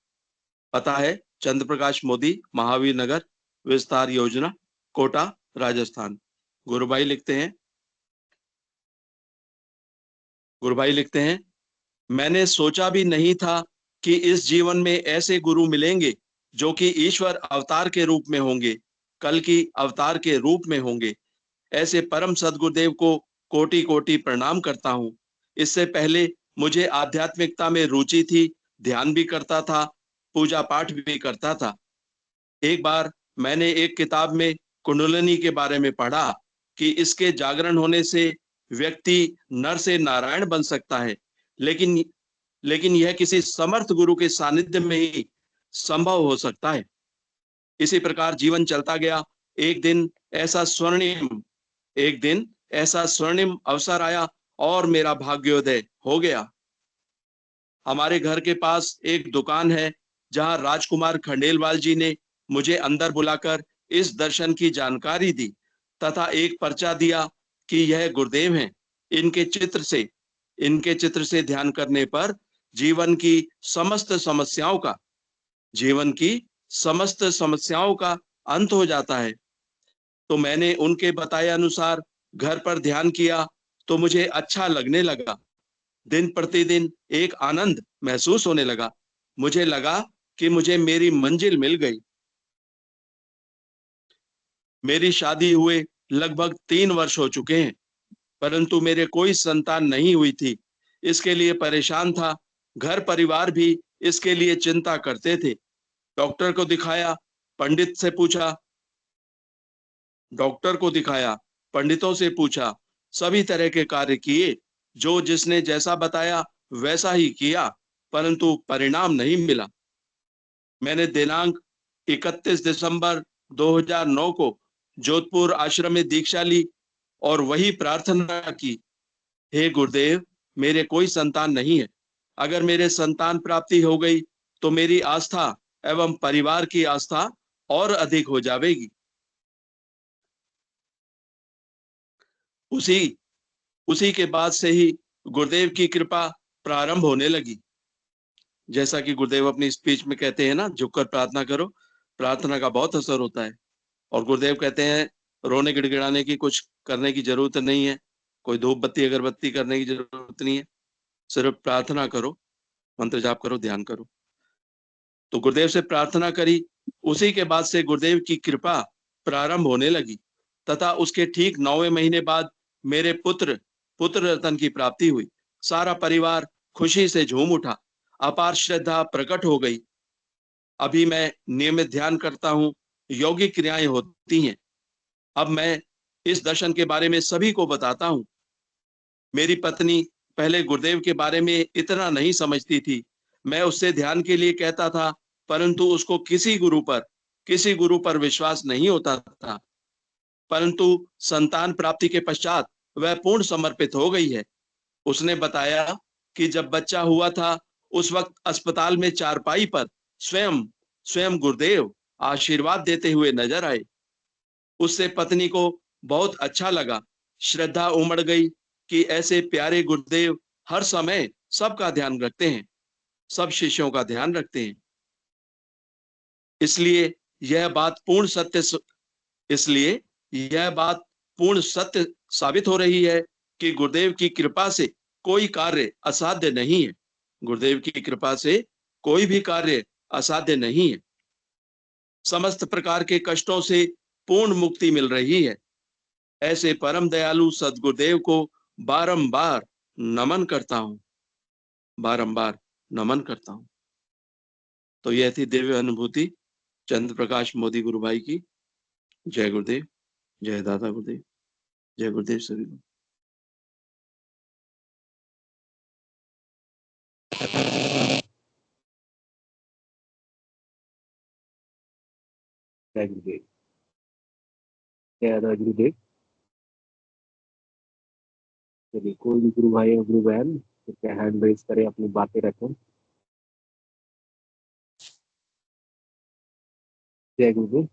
पता है चंद्र प्रकाश मोदी, महावीर नगर, विस्तार योजना, कोटा, राजस्थान। गुरु भाई लिखते हैं, मैंने सोचा भी नहीं था कि इस जीवन में ऐसे गुरु मिलेंगे जो कि ईश्वर अवतार के रूप में होंगे, कल की अवतार के रूप में होंगे। ऐसे परम सदगुरुदेव को कोटि कोटि प्रणाम करता हूं। इससे पहले मुझे आध्यात्मिकता में रुचि थी, ध्यान भी करता था, पूजा पाठ भी करता था। एक बार मैंने एक किताब में कुंडलिनी के बारे में पढ़ा कि इसके जागरण होने से व्यक्ति नर से नारायण बन सकता है। लेकिन लेकिन यह किसी समर्थ गुरु के सानिध्य में ही संभव हो सकता है। इसी प्रकार जीवन चलता गया। एक दिन ऐसा स्वर्णिम अवसर आया और मेरा भाग्योदय हो गया। हमारे घर के पास एक दुकान है जहां राजकुमार खंडेलवाल जी ने मुझे अंदर बुलाकर इस दर्शन की जानकारी दी तथा एक पर्चा दिया कि यह गुरुदेव हैं। इनके चित्र से ध्यान करने पर जीवन की समस्त समस्याओं का अंत हो जाता है। तो मैंने उनके बताए अनुसार घर पर ध्यान किया तो मुझे अच्छा लगने लगा। दिन प्रतिदिन एक आनंद महसूस होने लगा। मुझे लगा कि मुझे मेरी मंजिल मिल गई। मेरी शादी हुए लगभग 3 वर्ष हो चुके हैं, परंतु मेरे कोई संतान नहीं हुई थी। इसके लिए परेशान था। घर परिवार भी इसके लिए चिंता करते थे। डॉक्टर को दिखाया, पंडित से पूछा डॉक्टर को दिखाया, पंडितों से पूछा, सभी तरह के कार्य किए, जो जिसने जैसा बताया वैसा ही किया, परंतु परिणाम नहीं मिला। मैंने दिनांक 31 दिसंबर 2009 को जोधपुर आश्रम में दीक्षा ली और वही प्रार्थना की, हे गुरुदेव, मेरे कोई संतान नहीं है। अगर मेरे संतान प्राप्ति हो गई तो मेरी आस्था एवं परिवार की आस्था और अधिक हो जाएगी। उसी के बाद से ही गुरुदेव की कृपा प्रारंभ होने लगी। जैसा कि गुरुदेव अपनी स्पीच में कहते हैं ना, झुककर प्रार्थना करो, प्रार्थना का बहुत असर होता है। और गुरुदेव कहते हैं रोने गिड़गिड़ाने की कुछ करने की जरूरत नहीं है, कोई धूप बत्ती अगरबत्ती करने की जरूरत नहीं है, सिर्फ प्रार्थना करो, मंत्र जाप करो, ध्यान करो। तो गुरुदेव से प्रार्थना करी। उसी के बाद से गुरुदेव की कृपा प्रारंभ होने लगी तथा उसके ठीक 9वें महीने बाद मेरे पुत्र रतन की प्राप्ति हुई। सारा परिवार खुशी से झूम उठा। अपार श्रद्धा प्रकट हो गई। अभी मैं नियमित ध्यान करता हूँ, यौगिक क्रियाएं होती हैं। अब मैं इस दर्शन के बारे में सभी को बताता हूँ। मेरी पत्नी पहले गुरुदेव के बारे में इतना नहीं समझती थी। मैं उससे ध्यान के लिए कहता था, परंतु उसको किसी गुरु पर विश्वास नहीं होता था। परंतु संतान प्राप्ति के पश्चात वह पूर्ण समर्पित हो गई है। उसने बताया कि जब बच्चा हुआ था उस वक्त अस्पताल में चारपाई पर स्वयं गुरुदेव आशीर्वाद देते हुए नजर आए। उससे पत्नी को बहुत अच्छा लगा। श्रद्धा उमड़ गई कि ऐसे प्यारे गुरुदेव हर समय सबका ध्यान रखते हैं, सब शिष्यों का ध्यान रखते हैं। इसलिए यह बात पूर्ण सत्य साबित हो रही है कि गुरुदेव की कृपा से कोई कार्य असाध्य नहीं है। गुरुदेव की कृपा से कोई भी कार्य असाध्य नहीं है। समस्त प्रकार के कष्टों से पूर्ण मुक्ति मिल रही है। ऐसे परम दयालु सद्गुरुदेव को बारंबार नमन करता हूं। तो यह थी दिव्य अनुभूति चंद्र प्रकाश मोदी गुरु भाई की। जय गुरुदेव, जय दादा गुरुदेव, जय गुरुदेव सभी को। जय गुरुदेव, जय दादा गुरुदेव। चलिए, कोई भी गुरु भाई या गुरु बहन हैंड रेज करें, अपनी बातें रखें। जय गुरुदेव।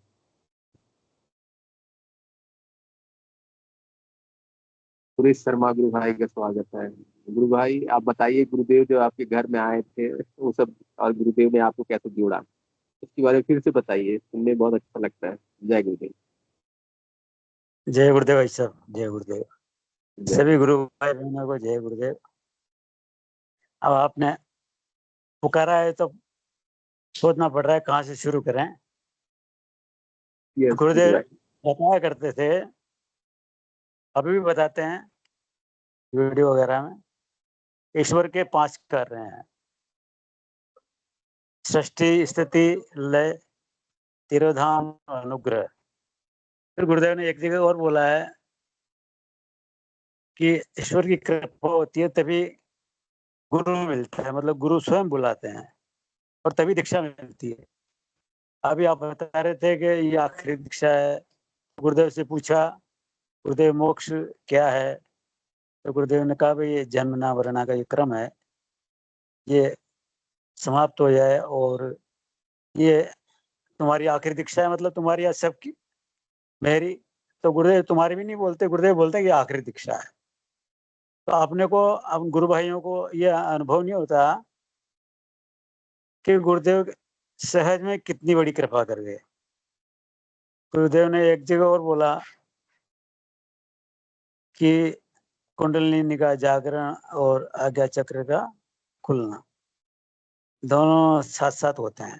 सुरेश शर्मा गुरु भाई का स्वागत है। गुरु भाई, आप बताइए, गुरुदेव जो आपके घर में आए थे वो सब, और गुरुदेव ने आपको कैसे जोड़ा, इसके बारे में फिर से बताइए, सुनने में बहुत अच्छा लगता है। जय गुरुदेव। जय गुरुदेव भाई साहब, जय गुरुदेव। जय सभी गुरु भाई बहनों को जय गुरुदेव। अब आपने पुकारा है तो सोचना पड़ रहा है कहाँ से शुरू करें। यस गुरु गुरुदेव भाई। बताया करते थे, अभी भी बताते हैं वीडियो वगैरह में, ईश्वर के 5 कर रहे हैं: सृष्टि, स्थिति, लय, तिरोधान, अनुग्रह। फिर गुरुदेव ने एक जगह और बोला है कि ईश्वर की कृपा होती है तभी गुरु मिलता है, मतलब गुरु स्वयं बुलाते हैं और तभी दीक्षा मिलती है। अभी आप बता रहे थे कि ये आखिरी दीक्षा है, गुरुदेव से पूछा, गुरुदेव मोक्ष क्या है? तो गुरुदेव ने कहा भाई ये जन्मना मरना का ये क्रम है, ये समाप्त हो जाए और ये तुम्हारी आखिरी दीक्षा है, मतलब तुम्हारी या सबकी, मेरी। तो गुरुदेव तुम्हारी भी नहीं बोलते, गुरुदेव बोलते हैं कि ये आखिरी दीक्षा है। तो अपने को, अब गुरु भाइयों को ये अनुभव नहीं होता कि गुरुदेव सहज में कितनी बड़ी कृपा कर गए। गुरुदेव ने एक जगह और बोला कि कुंडलिनी का जागरण और आज्ञा चक्र का खुलना दोनों साथ साथ होते हैं।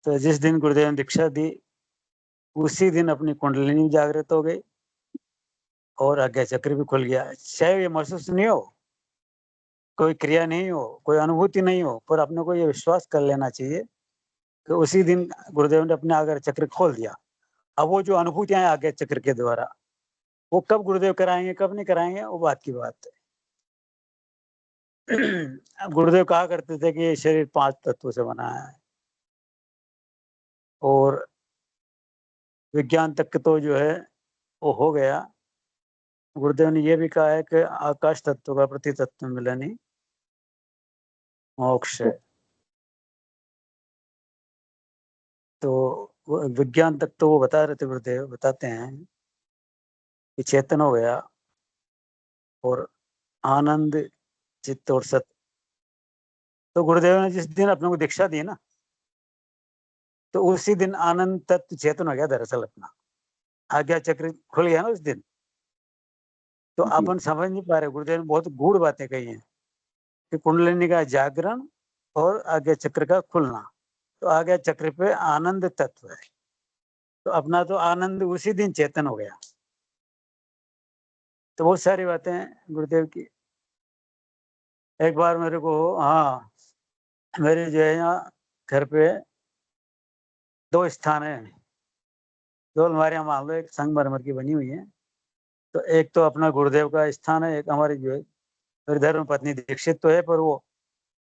तो जिस दिन गुरुदेव ने दीक्षा दी, उसी दिन अपनी कुंडलिनी जागृत हो गई और आज्ञा चक्र भी खुल गया। चाहे ये महसूस नहीं हो, कोई क्रिया नहीं हो, कोई अनुभूति नहीं हो, पर अपने को ये विश्वास कर लेना चाहिए कि उसी दिन गुरुदेव ने अपने आज्ञा चक्र खोल दिया। अब वो जो अनुभूतियां हैं आज्ञा चक्र के द्वारा, वो कब गुरुदेव कराएंगे कब नहीं कराएंगे, वो बात की बात है। अब गुरुदेव कहा करते थे कि ये शरीर 5 तत्वों से बना है और विज्ञान तक तो जो है वो हो गया। गुरुदेव ने ये भी कहा है कि आकाश तत्व का प्रति तत्व मिलन ही मोक्ष है। तो विज्ञान तक तो वो बता रहे थे, गुरुदेव बताते हैं कि चेतन हो गया और आनंद चित्त और सत्य। तो गुरुदेव ने जिस दिन अपने को दीक्षा दी ना, तो उसी दिन आनंद तत्व चेतन हो गया दरअसल अपना, आज्ञा चक्र खुल गया ना उस दिन। तो जी। अपन समझ नहीं पा रहे, गुरुदेव ने बहुत गूढ़ बातें कही हैं कि कुंडलिनी का जागरण और आज्ञा चक्र का खुलना। तो आज्ञा चक्र पे आनंद तत्व है, तो अपना तो आनंद उसी दिन चेतन हो गया। तो बहुत सारी बातें हैं गुरुदेव की। एक बार मेरे को, हाँ, मेरे जो है यहाँ घर पे 2 स्थान है, 2 अलमारियां मान लो, एक संगमरमर की बनी हुई है। तो एक तो अपना गुरुदेव का स्थान है, एक हमारी जो है मेरी धर्म पत्नी दीक्षित तो है, पर वो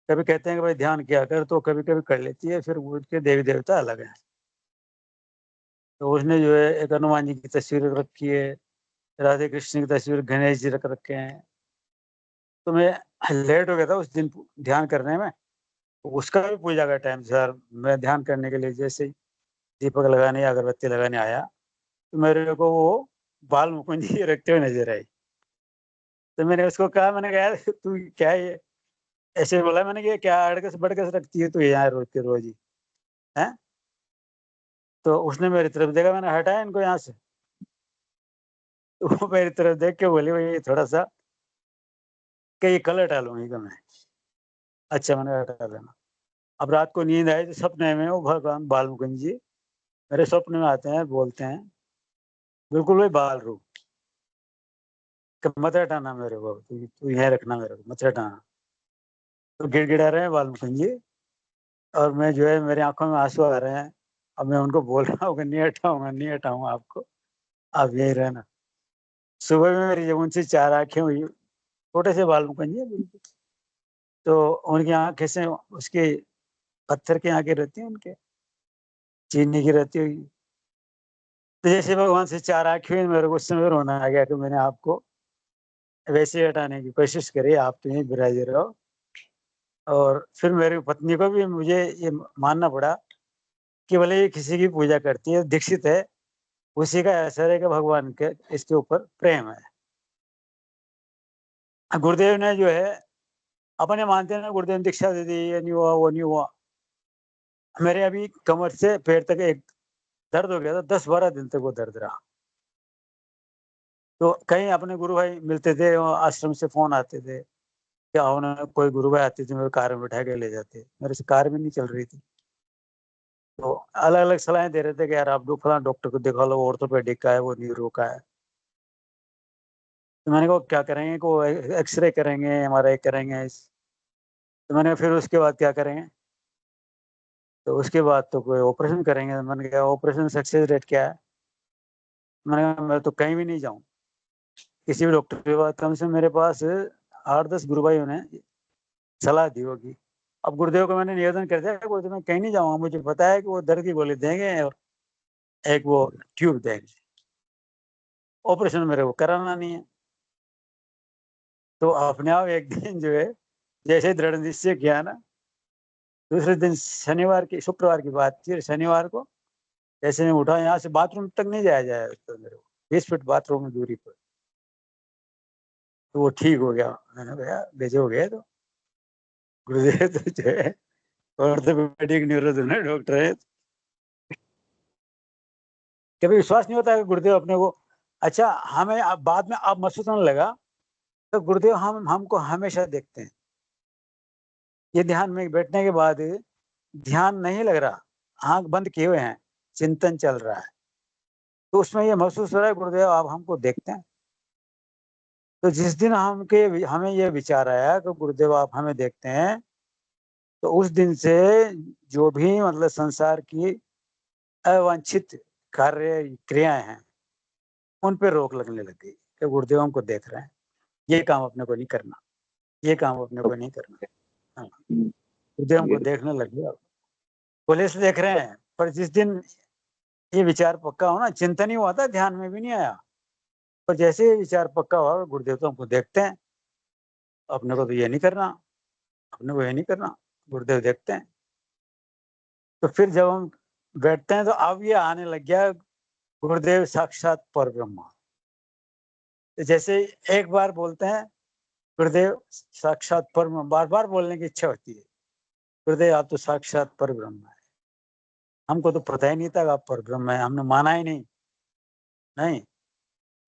कभी कहते हैं कि भाई ध्यान किया कर, तो कभी कभी कर लेती है, फिर उसके देवी देवता अलग है। तो उसने जो है एक हनुमान जी की तस्वीर रख रखी है, राधे कृष्ण की तस्वीर, गणेश जी रख रखे हैं। तो मैं लेट हो गया था उस दिन ध्यान करने में, तो उसका भी पूजा का टाइम सर, मैं ध्यान करने के लिए जैसे ही दीपक लगाने या अगरबत्ती लगाने आया, तो मेरे को वो बाल मुकुंद जी रखते हुए नजर आई। तो मैंने उसको कहा, मैंने कहा यार तू क्या है ये, ऐसे बोला मैंने कि क्या अड़कस बड़कस रखती है तू यहाँ रोज के रोज ही है। तो उसने मेरी तरफ देखा, मैंने हटाया इनको यहाँ से। तो वो मेरी तरफ देख के बोली भाई थोड़ा सा कि ये कल हटा लूंगी क्या मैं? अच्छा, मैंने हटा देना। अब रात को नींद आई तो सपने में वो भगवान बाल मुकुंद जी मेरे स्वप्न में आते हैं, बोलते हैं बिल्कुल वही बाल रूप कि मत हटाना मेरे को, तू यहीं रखना, मेरे को मत हटाना। तो गिड़गिड़ा रहे हैं बाल मुकुंद जी, और मैं जो है मेरी आंखों में आंसू आ रहे हैं। अब मैं उनको बोल रहा हूँ कि नहीं हटाऊंगा, नहीं हटाऊंगा आपको, आप यही रहना। सुबह में मेरी जब उनसे 4 आंखें हुई, छोटे से बाल मुकुंद जी हैं बिल्कुल, तो उनकी आंखें से उसके पत्थर की आंखें रहती हैं उनके, चीनी की रहती हुई। तो जैसे भगवान से 4 आंखें हुई, मेरे को उस समय रोना आ गया कि मैंने आपको वैसे ही हटाने की कोशिश करी, आप तो यहीं विराजे रहो। और फिर मेरी पत्नी को भी मुझे ये मानना पड़ा कि भले ही किसी की पूजा करती है, दीक्षित है, उसी का असर है कि भगवान के इसके ऊपर प्रेम है। गुरुदेव ने जो है, अपने मानते हैं ना, गुरुदेव ने दीक्षा दे दी, ये नहीं हुआ वो नहीं हुआ। मेरे अभी कमर से पैर तक एक दर्द हो गया था, 10-12 दिन तक वो दर्द रहा। तो कहीं अपने गुरु भाई मिलते थे, आश्रम से फोन आते थे, क्या होना, कोई गुरु भाई आते थे, मेरे कार में बैठा के ले जाते, मेरे से कार भी नहीं चल रही थी। तो अलग अलग सलाहें दे रहे थे कि यार आप फलां डॉक्टर को दिखा लो, ऑर्थोपेडिक का है, वो न्यूरो का है। तो मैंने कहा क्या करेंगे, को एक्सरे करेंगे, एमआरआई करेंगे। तो मैंने फिर उसके बाद क्या करेंगे, तो उसके बाद तो कोई ऑपरेशन करेंगे। मैंने कहा ऑपरेशन सक्सेस रेट क्या है? मैंने कहा मैं तो कहीं भी नहीं जाऊँ किसी भी डॉक्टर के पास, कम से मेरे पास 8-10 गुरु भाई ने सलाह दी होगी। अब गुरुदेव को मैंने निवेदन कर दिया, गुरुदेव मैं कहीं नहीं जाऊँगा, मुझे पता है कि वो दर्द की गोली देंगे और एक वो ट्यूब देंगे। ऑपरेशन मेरे को कराना नहीं है। तो अपने आप एक दिन जो है, जैसे दृढ़ निश्चय किया ना, दूसरे दिन शुक्रवार की बात थी, शनिवार को जैसे मैं उठा, यहाँ से बाथरूम तक नहीं जाया जाए तो मेरे को 20 फीट बाथरूम में दूरी पर, तो वो ठीक हो गया। मैंने कहा गजब हो गया। तो गुरुदेव तो जो है ऑर्थोपेडिक न्यूरो डॉक्टर है। कभी विश्वास नहीं होता कि गुरुदेव अपने को, अच्छा हमें अब बाद में अब महसूस होने लगा तो गुरुदेव हमको हमेशा देखते हैं। ये ध्यान में बैठने के बाद ध्यान नहीं लग रहा, आंख बंद किए हुए हैं, चिंतन चल रहा है, तो उसमें ये महसूस हो रहा है गुरुदेव आप हमको देखते हैं। तो जिस दिन हमें ये विचार आया कि गुरुदेव आप हमें देखते हैं, तो उस दिन से जो भी मतलब संसार की अवांछित कार्य क्रियाएं हैं, उन पे रोक लगने लग गई कि गुरुदेव हमको देख रहे हैं, ये काम अपने को नहीं करना, ये काम अपने को नहीं करना। हाँ, गुरुदेव हमको देखने लग गया। पुलिस देख रहे हैं, पर जिस दिन ये विचार पक्का हो ना, चिंतन ही हुआ था, ध्यान में भी नहीं आया, पर जैसे ही विचार पक्का हुआ गुरुदेव तो हमको देखते हैं, अपने को तो ये नहीं करना, अपने को ये नहीं करना, गुरुदेव देखते हैं। तो फिर जब हम बैठते हैं तो अब ये आने लग गया गुरुदेव साक्षात परब्रह्म। तो जैसे एक बार बोलते हैं गुरुदेव साक्षात परब्रह्म, बार बार बोलने की इच्छा होती है, गुरुदेव आप तो साक्षात परब्रह्म है। हमको तो पता ही नहीं था कि आप परब्रह्म है, हमने माना ही नहीं। नहीं,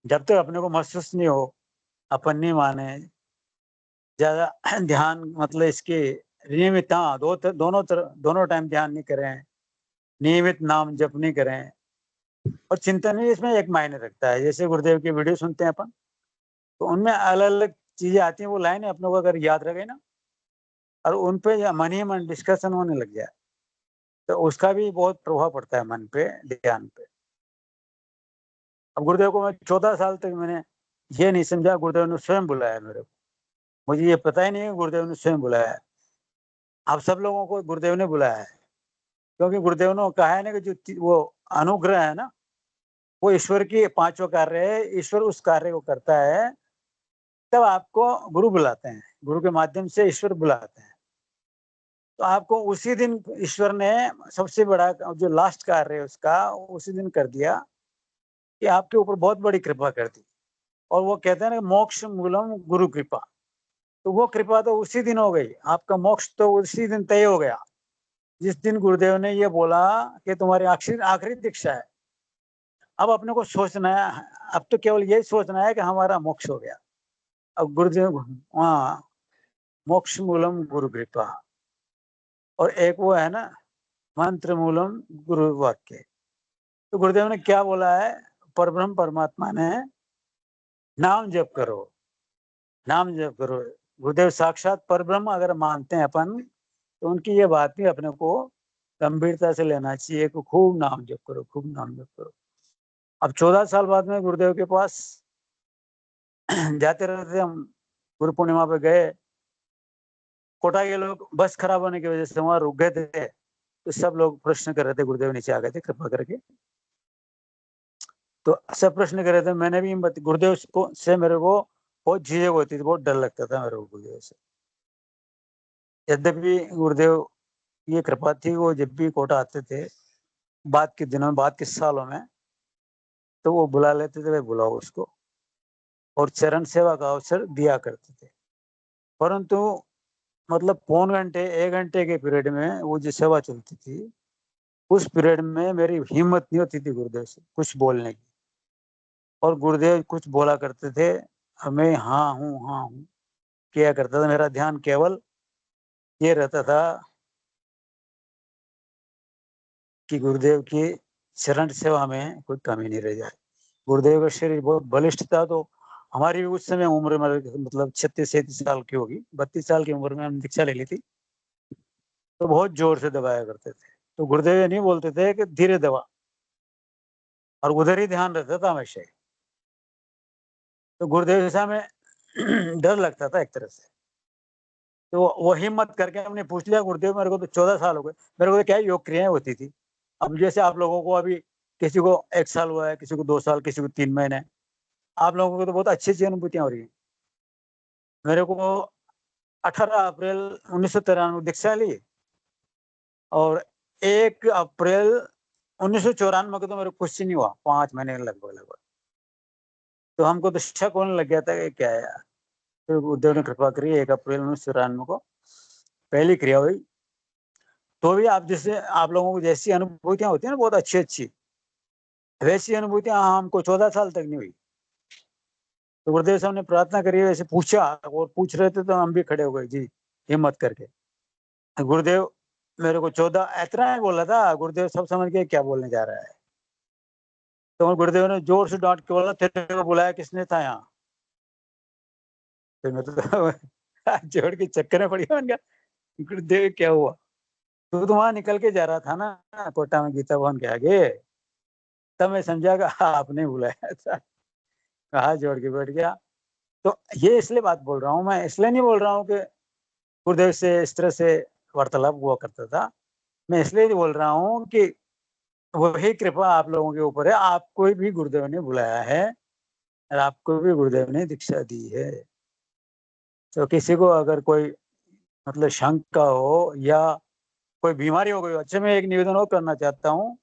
जब तक अपने को महसूस नहीं हो, अपन नहीं माने, ज्यादा ध्यान मतलब इसके नियमित, हाँ दोनों टाइम ध्यान नहीं करें, नियमित नाम जप नहीं करें, और चिंतन भी इसमें एक मायने रखता है। जैसे गुरुदेव की वीडियो सुनते हैं अपन, तो उनमें अलग अलग चीजें आती हैं, वो लाइनें अपने को अगर याद रहे ना, और उन पे या मन ही मन डिस्कशन होने लग गया, तो उसका भी बहुत प्रभाव पड़ता है मन पे, ध्यान पे। अब गुरुदेव को मैं 14 साल तक मैंने ये नहीं समझा, गुरुदेव ने स्वयं बुलाया मेरे को, मुझे ये पता ही नहीं है गुरुदेव ने स्वयं बुलाया है। आप सब लोगों को गुरुदेव ने बुलाया है, क्योंकि गुरुदेव ने कहा है ना कि जो वो अनुग्रह है ना, वो ईश्वर की पांचों कार्य है, ईश्वर उस कार्य को करता है तब आपको गुरु बुलाते हैं, गुरु के माध्यम से ईश्वर बुलाते हैं। तो आपको उसी दिन ईश्वर ने सबसे बड़ा जो लास्ट कार्य है उसका उसी दिन कर दिया, कि आपके ऊपर बहुत बड़ी कृपा कर दी। और वो कहते हैं ना मोक्ष मूलम गुरु कृपा, तो वो कृपा तो उसी दिन हो गई, आपका मोक्ष तो उसी दिन तय हो गया जिस दिन गुरुदेव ने ये बोला कि तुम्हारी आखिरी आखिरी दीक्षा है। अब अपने को सोचना है, अब तो केवल यही सोचना है कि हमारा मोक्ष हो गया। अब गुरुदेव, हाँ, मोक्ष मूलम गुरु कृपा, और एक वो है ना मंत्र मूलम गुरु वाक्य। तो गुरुदेव ने क्या बोला है, परब्रह्म परमात्मा ने नाम जप करो, नाम जप करो। गुरुदेव साक्षात परब्रह्म अगर मानते हैं अपन, तो उनकी ये बात भी अपने को गंभीरता से लेना चाहिए कि खूब नाम जप करो, खूब नाम जप करो। अब 14 साल बाद में गुरुदेव के पास जाते रहते हम, गुरु पूर्णिमा पे गए, कोटा के लोग बस खराब होने की वजह से वहां रुक गए थे, तो सब लोग प्रश्न कर रहे थे, गुरुदेव नीचे आ गए थे कृपा करके, तो सब प्रश्न कर रहे थे। मैंने भी हिम्मत, गुरुदेव को से मेरे को बहुत झिझक होती थी, बहुत डर लगता था मेरे को गुरुदेव से। यद्यपि गुरुदेव ये कृपा थी, वो जब भी कोटा आते थे बाद के दिनों में, बाद के सालों में, तो वो बुला लेते थे, भाई बुलाओ उसको, और चरण सेवा का अवसर दिया करते थे। परंतु मतलब पौन घंटे 1 घंटे के पीरियड में वो जो सेवा चलती थी, उस पीरियड में मेरी हिम्मत नहीं होती थी गुरुदेव से कुछ बोलने की, और गुरुदेव कुछ बोला करते थे, मैं हाँ हूँ किया करता था। मेरा ध्यान केवल ये रहता था कि गुरुदेव की चरण सेवा में कोई कमी नहीं रह जाए। गुरुदेव का शरीर बहुत बलिष्ठ था, तो हमारी भी उस समय उम्र मतलब 36-37 साल की होगी, 32 साल की उम्र में हम दीक्षा ले ली थी, तो बहुत जोर से दबाया करते थे। तो गुरुदेव ये नहीं बोलते थे कि धीरे दबा, और उधर ही ध्यान रहता था हमेशा। तो गुरुदेव से हमें डर लगता था एक तरह से, तो वो हिम्मत करके हमने पूछ लिया, गुरुदेव मेरे को तो 14 साल हो गए, मेरे को तो क्या योग क्रियाएं होती थी। अब जैसे आप लोगों को अभी किसी को 1 साल हुआ है, किसी को 2 साल, किसी को 3 महीने, आप लोगों को तो बहुत अच्छी अनुभूतियां हो रही है। मेरे को 18 अप्रैल 1993 दीक्षा ली और 1 अप्रैल 1994 को तो मेरे को कुछ नहीं हुआ, 5 महीने लगभग। तो हमको तो शक होने लग गया था कि क्या है यार। फिर गुरुदेव ने कृपा करी, 1 अप्रैल 1994 को पहली क्रिया हुई। तो भी आप जैसे आप लोगों को जैसी अनुभूतियां होती है ना बहुत अच्छी, वैसी अनुभूतियां हमको 14 साल तक नहीं हुई। तो गुरुदेव साहब ने प्रार्थना करी, वैसे पूछा और पूछ रहे थे तो हम भी खड़े हो गए जी, हिम्मत करके। गुरुदेव मेरे को 14 इतना ही बोला था, गुरुदेव सब समझ गए क्या बोलने जा रहा है। तो गुरुदेव ने जोर से डांट के बोला, तेरे को बुलाया किसने था यहाँ? तो मैं तो हाथ जोड़ के चक्कर में पड़ गया। गुरुदेव क्या हुआ? तू तो वहां निकल के जा रहा था ना कोटा में गीता भवन के आगे, तब मैं समझा कि आपने बुलाया था। हाथ जोड़ के बैठ गया। तो ये इसलिए बात बोल रहा हूँ, मैं इसलिए नहीं बोल रहा हूँ कि गुरुदेव से इस तरह से वार्तालाप हुआ करता था। मैं इसलिए बोल रहा हूँ कि वही कृपा आप लोगों के ऊपर है, आपको भी गुरुदेव ने बुलाया है और आपको भी गुरुदेव ने दीक्षा दी है। तो किसी को अगर कोई मतलब शंका हो या कोई बीमारी हो गई हो, अच्छा मैं एक निवेदन और करना चाहता हूँ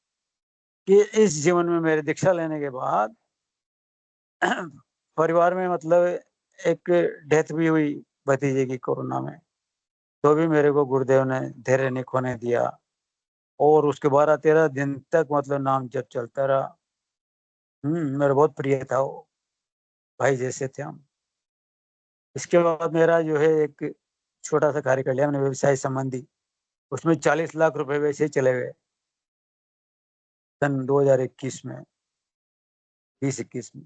कि इस जीवन में मेरे दीक्षा लेने के बाद परिवार में मतलब एक डेथ भी हुई भतीजे की कोरोना में, तो भी मेरे को गुरुदेव ने धैर्य नहीं खोने दिया और उसके 12-13 दिन तक मतलब नाम जप चलता रहा। मेरा बहुत प्रिय था वो, भाई जैसे थे हम। इसके बाद मेरा जो है एक छोटा-सा कार्य कर लिया मैंने व्यवसाय संबंधी, उसमें 40 लाख रुपए वैसे ही चले गए, सन 2021 में, 20-21 में।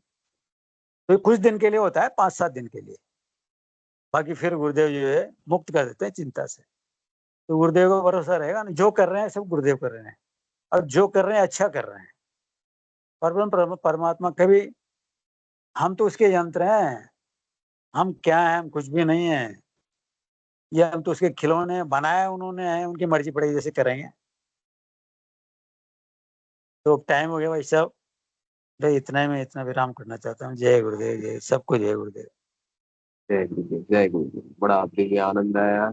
तो ये कुछ दिन के लिए होता है, 5-7 दिन के लिए, बाकी फिर गुरुदेव जो है मुक्त कर देते हैं चिंता से। तो गुरुदेव का भरोसा रहेगा ना, जो कर रहे हैं सब गुरुदेव कर रहे हैं और जो कर रहे हैं अच्छा कर रहे हैं। परमात्मा कभी, हम तो उसके यंत्र हैं, हम क्या हैं? हम कुछ भी नहीं है। ये हम तो उसके खिलौने हैं, बनाए उन्होंने हैं, उनकी मर्जी पड़ेगी जैसे करेंगे। तो टाइम हो गया भाई साहब, तो इतना ही मैं इतना विराम करना चाहता हूँ। जय गुरुदेव, जय सबको जय गुरुदेव। जय गुरुदेव, जय गुरुदेव। बड़ा दिव्य आनंद आया।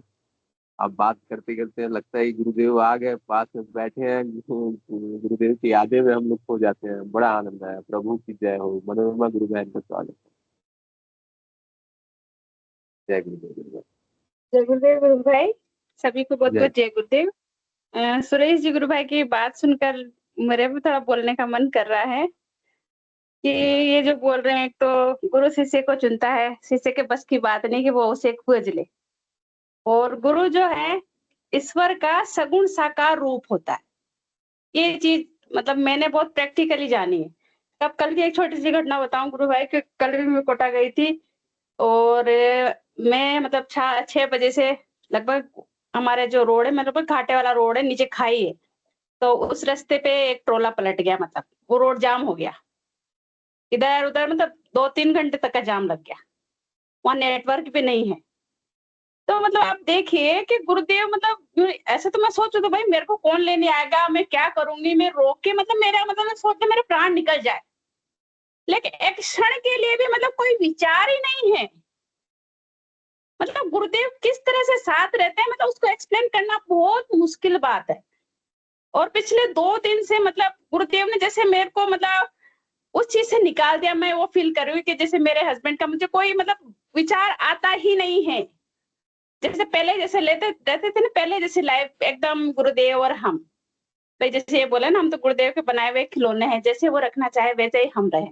अब बात करते करते लगता है कि गुरुदेव आ गए, पास में बैठे हैं, गुरुदेव की यादें में हम लोग खो जाते हैं। बड़ा आनंद आया। प्रभु की जय हो। मनोरमा गुरु बहन का स्वागत है। जय गुरुदेव, गुरुदेव। जय गुरुदेव गुरु भाई, सभी को बहुत जय बहुत जय गुरुदेव। सुरेश जी गुरु भाई की बात सुनकर मेरे भी थोड़ा बोलने का मन कर रहा है कि ये जो बोल रहे हैं, एक तो गुरु शिष्य को चुनता है, शिष्य के बस की बात नहीं कि वो उसे खोज ले। और गुरु जो है ईश्वर का सगुण साकार रूप होता है। ये चीज मतलब मैंने बहुत प्रैक्टिकली जानी है। अब कल की एक छोटी सी घटना बताऊं गुरु भाई कि कल भी मैं कोटा गई थी और मैं मतलब 6 बजे से लगभग हमारे जो रोड है मतलब घाटे वाला रोड है, नीचे खाई है, तो उस रास्ते पे एक ट्रोला पलट गया, मतलब वो रोड जाम हो गया, इधर उधर मतलब 2-3 घंटे तक का जाम लग गया, वहां नेटवर्क भी नहीं है। तो मतलब आप देखिए कि गुरुदेव मतलब ऐसे तो मैं सोचू तो भाई मेरे को कौन लेने आएगा, मैं क्या करूंगी, मैं रोक के मतलब मेरा मतलब मैं सोचती मेरे प्राण निकल जाए, लेकिन एक क्षण के लिए भी मतलब कोई विचार ही नहीं है। मतलब गुरुदेव किस तरह से साथ रहते हैं, मतलब उसको एक्सप्लेन करना बहुत मुश्किल बात है। और पिछले 2 दिन से मतलब गुरुदेव ने जैसे मेरे को मतलब उस चीज से निकाल दिया। मैं वो फील कर रही हूँ कि जैसे मेरे हस्बैंड का मुझे कोई मतलब विचार आता ही नहीं है। जैसे पहले जैसे लेते रहते थे ना, पहले जैसे लाइफ एकदम गुरुदेव और हम, भाई जैसे ये बोले ना हम तो गुरुदेव के बनाए हुए खिलौने हैं, जैसे वो रखना चाहे वैसे ही हम रहे।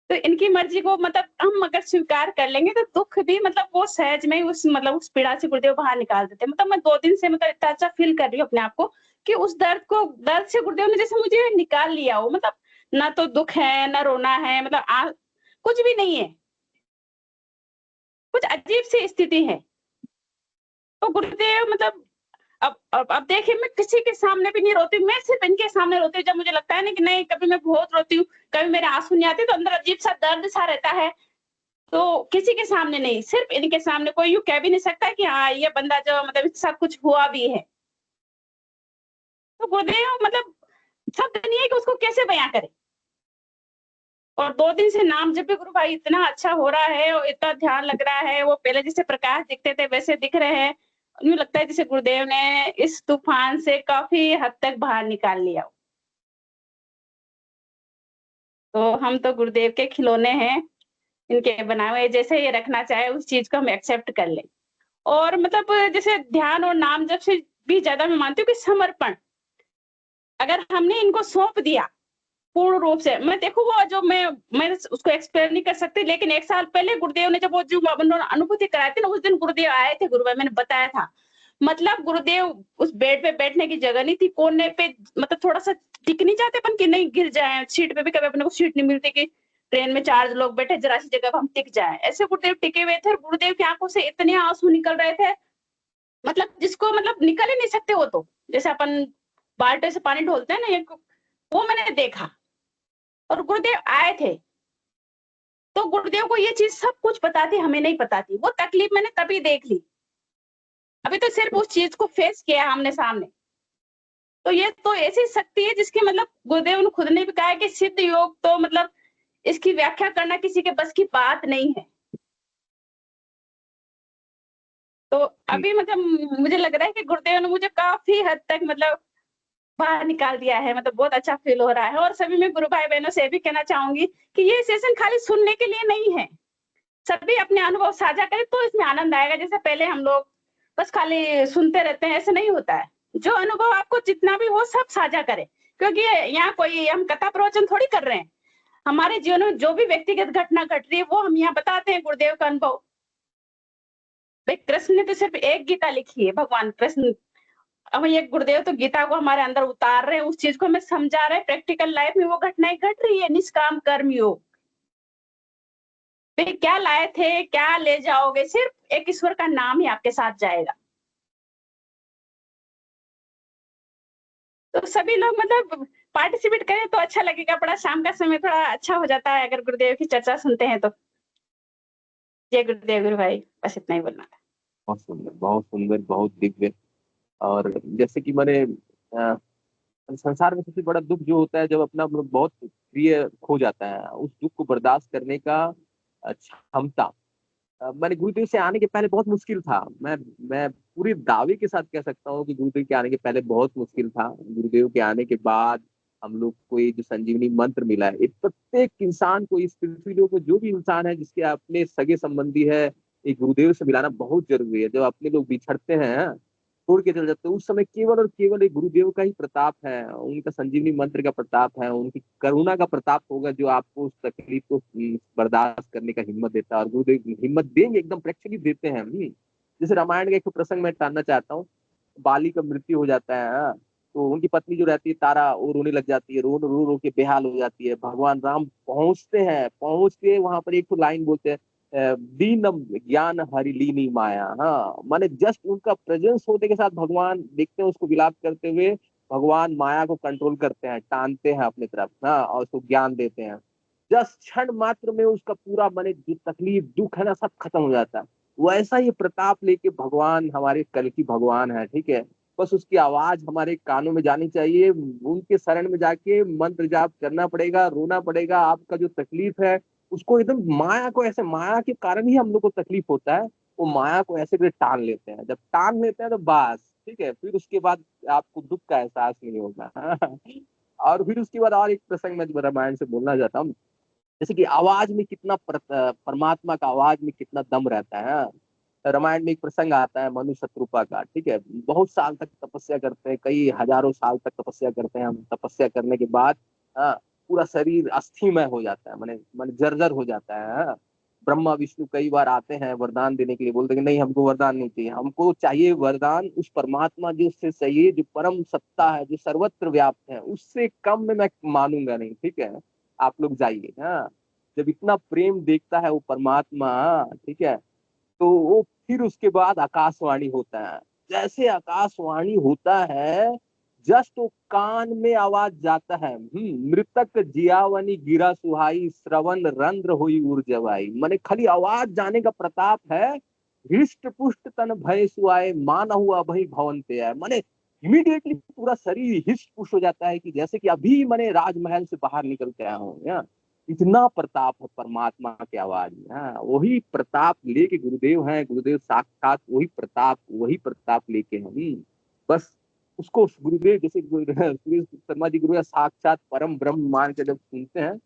तो इनकी मर्जी को मतलब हम अगर स्वीकार कर लेंगे तो दुख भी मतलब वो सहज में ही उस मतलब उस पीड़ा से गुरुदेव बाहर निकाल देते हैं। मतलब मैं 2 दिन से मतलब इतना अच्छा फील कर रही हूँ अपने आप को कि उस दर्द से गुरुदेव ने जैसे मुझे निकाल लिया हो। मतलब ना तो दुख है, ना रोना है, मतलब कुछ भी नहीं है। कुछ अजीब सी स्थिति है। तो गुरुदेव मतलब अब देखिए मैं किसी के सामने भी नहीं रोती, मैं सिर्फ इनके सामने रोती हूँ। जब मुझे लगता है ना कि नहीं, कभी मैं बहुत रोती हूँ, कभी मेरे आंसू नहीं आते, तो अंदर अजीब सा दर्द सा रहता है। तो किसी के सामने नहीं, सिर्फ इनके सामने। कोई यूँ कह भी नहीं सकता कि हाँ, ये बंदा जो मतलब इसके साथ कुछ हुआ भी है। तो गुरुदेव मतलब शब्द नहीं है कि उसको कैसे बयाँ करें। और 2 दिन से नाम जप भी गुरु भाई इतना अच्छा हो रहा है और इतना ध्यान लग रहा है, वो पहले जैसे प्रकाश दिखते थे वैसे दिख रहे हैं। यूँ लगता है जैसे गुरुदेव ने इस तूफान से काफ़ी हद तक बाहर निकाल लिया हो। तो हम तो गुरुदेव के खिलौने हैं, इनके बनाए हुए, जैसे ये रखना चाहे उस चीज़ को हम एक्सेप्ट कर लें। और मतलब जैसे ध्यान और नाम जप से भी ज़्यादा मैं मानती हूँ कि समर्पण, अगर हमने इनको सौंप दिया पूर्ण रूप से, मैं देखो वो जो मैं उसको एक्सप्लेन नहीं कर सकती, लेकिन 1 साल पहले गुरुदेव ने जब वो जो उन्होंने अनुभूति कराई थी ना, उस दिन गुरुदेव आए थे, गुरु भाई मैंने बताया था। मतलब गुरुदेव उस बेड पे बैठने की जगह नहीं थी, कोने पे मतलब थोड़ा-सा टिक नहीं जाते अपन कि नहीं गिर जाएँ, सीट पे भी कभी अपने को सीट नहीं मिलती कि ट्रेन में 4 लोग बैठे, ज़रा-सी जगह पे हम टिक जाएँ। ऐसे गुरुदेव टिके हुए थे और गुरुदेव की आँखों से इतने आँसू निकल रहे थे, मतलब जिसको मतलब निकल ही नहीं सकते वो तो। जैसे अपन बाल्टी से पानी ढोलते हैं ना, एक वो मैंने देखा और गुरुदेव आए थे। तो गुरुदेव को ये चीज़ सब कुछ पता थी, हमें नहीं पता थी। वो तकलीफ मैंने तभी देख ली। अभी तो सिर्फ़ उस चीज़ को फेस किया आमने-सामने। तो ये तो ऐसी शक्ति है जिसकी मतलब गुरुदेव ने खुद ने भी कहा है कि सिद्ध योग तो मतलब इसकी व्याख्या करना किसी के बस की बात नहीं है। तो जी, अभी मतलब मुझे लग रहा है कि गुरुदेव ने मुझे काफ़ी हद तक मतलब बाहर निकाल दिया है, मतलब बहुत अच्छा फ़ील हो रहा है। और सभी मैं गुरु भाई-बहनों से ये भी कहना चाहूँगी कि ये सेशन खाली सुनने के लिए नहीं है। सभी अपने अनुभव साझा करें तो इसमें आनंद आएगा। जैसे पहले हम लोग बस खाली सुनते रहते हैं, ऐसा नहीं होता है। जो अनुभव आपको जितना भी हो सब साझा करें, क्योंकि यहाँ कोई हम कथा प्रवचन थोड़ी कर रहे हैं। हमारे जीवन में जो भी व्यक्तिगत घटना घट रही है वो हम यहाँ बताते हैं गुरुदेव का अनुभव। भाई कृष्ण ने तो सिर्फ एक गीता लिखी है, भगवान कृष्ण। अब ये गुरुदेव तो गीता को हमारे अंदर उतार रहे हैं, उस चीज़ को हमें समझा रहे हैं, प्रैक्टिकल लाइफ में वो घटनाएँ घट रही है, निष्काम कर्म योग। वे क्या लाए थे, क्या ले जाओगे? सिर्फ एक ईश्वर का नाम ही आपके साथ जाएगा। तो सभी लोग मतलब पार्टिसिपेट करें तो अच्छा लगेगा, बड़ा शाम का समय थोड़ा अच्छा हो जाता है अगर गुरुदेव की चर्चा सुनते हैं तो। जय गुरुदेव गुरु भाई, बस इतना ही बोलना था। बहुत सुंदर, बहुत दिव्य। और जैसे कि मैंने संसार में सबसे बड़ा दुःख जो होता है जब अपना बहुत प्रिय खो जाता है, उस दुःख को बर्दाश्त करने का क्षमता मैंने गुरुदेव से आने के पहले बहुत मुश्किल था। मैं पूरे दावे के साथ कह सकता हूँ कि गुरुदेव के आने के पहले बहुत मुश्किल था। गुरुदेव के आने के बाद हम लोग को ये जो संजीवनी मंत्र मिला है, ये प्रत्येक इंसान को, इस पृथ्वी लोक में जो भी इंसान है जिसके अपने सगे संबंधी है, ये गुरुदेव से मिलाना बहुत ज़रूरी है। जब अपने लोग बिछड़ते हैं, छोड़ के चले जाते हैं, उस समय केवल और केवल एक गुरुदेव का ही प्रताप है, उनका संजीवनी मंत्र का प्रताप है, उनकी करुणा का प्रताप होगा जो आपको उस तकलीफ को बर्दाश्त करने का हिम्मत देता है। और गुरुदेव हिम्मत देंगे, एकदम प्रैक्टिकली देते हैं। जैसे रामायण का एक प्रसंग मैं टानना चाहता हूँ। बाली का मृत्यु हो जाता है, हाँ, तो उनकी पत्नी जो रहती है तारा, वो रोने लग जाती है, रो रो के बेहाल हो जाती है। भगवान राम पहुंचते हैं, पहुंच के वहां पर एक तो लाइन बोलते हैं, दीनम ज्ञान हरि लीनी माया। हाँ, माने जस्ट उनका प्रेजेंस होने के साथ भगवान देखते हैं उसको विलाप करते हुए, भगवान माया को कंट्रोल करते हैं, टानते हैं अपनी तरफ, हाँ, और उसको ज्ञान देते हैं। जस्ट क्षण मात्र में उसका पूरा माने जो तकलीफ दुख है ना, सब खत्म हो जाता है। वैसा ही प्रताप लेके भगवान हमारे कल की भगवान है, ठीक है। बस उसकी आवाज हमारे कानों में जानी चाहिए, उनके शरण में जाके मंत्र जाप करना पड़ेगा, रोना पड़ेगा। आपका जो तकलीफ है उसको एकदम, माया को ऐसे, माया के कारण ही हम लोग को तकलीफ होता है, वो माया को ऐसे करके टान लेते हैं। जब टान लेते हैं तो बस ठीक है, फिर उसके बाद आपको दुख का एहसास नहीं होगा। और फिर उसके बाद और एक प्रसंग मैं रामायण से बोलना चाहता हूँ। जैसे कि आवाज में कितना परमात्मा का आवाज में कितना दम रहता है, हाँ? रामायण में एक प्रसंग आता है मनु शत्रुपा का, ठीक है। बहुत साल तक तपस्या करते हैं, कई हजारों साल तक तपस्या करते हैं। हम तपस्या करने के बाद, हाँ, पूरा शरीर अस्थिमय हो जाता है, माने माने जर्जर हो जाता है, हाँ? ब्रह्मा विष्णु कई बार आते हैं वरदान देने के लिए, बोलते हैं कि नहीं, हमको वरदान नहीं चाहिए, हमको चाहिए वरदान उस परमात्मा जिससे चाहिए, जो परम सत्ता है, जो सर्वत्र व्याप्त है, उससे कम में मैं मानूंगा नहीं, ठीक है। आप लोग जाइए, हाँ। जब इतना प्रेम देखता है वो परमात्मा, ठीक है, तो वो फिर उसके बाद आकाशवाणी होता है। जैसे आकाशवाणी होता है, जस्ट वो कान में आवाज जाता है, मृतक जियावनी गिरा सुहाई, श्रवण रंध्र हुई उर्जवाई। माने खाली आवाज जाने का प्रताप है, हृष्ट पुष्ट तन भय सुआए, मान हुआ भई भवन पे आए। माने इमीडिएटली पूरा शरीर हिष्ट पुष्ट हो जाता है कि जैसे कि अभी मैंने राजमहल से बाहर निकल के आया हूँ। इतना प्रताप है परमात्मा की आवाज में। वही प्रताप लेके गुरुदेव हैं, गुरुदेव साक्षात वही प्रताप लेके हैं। बस उसको गुरुदेव जैसे सुरेश शर्मा जी गुरुदेव साक्षात परम ब्रह्म मान के जब सुनते हैं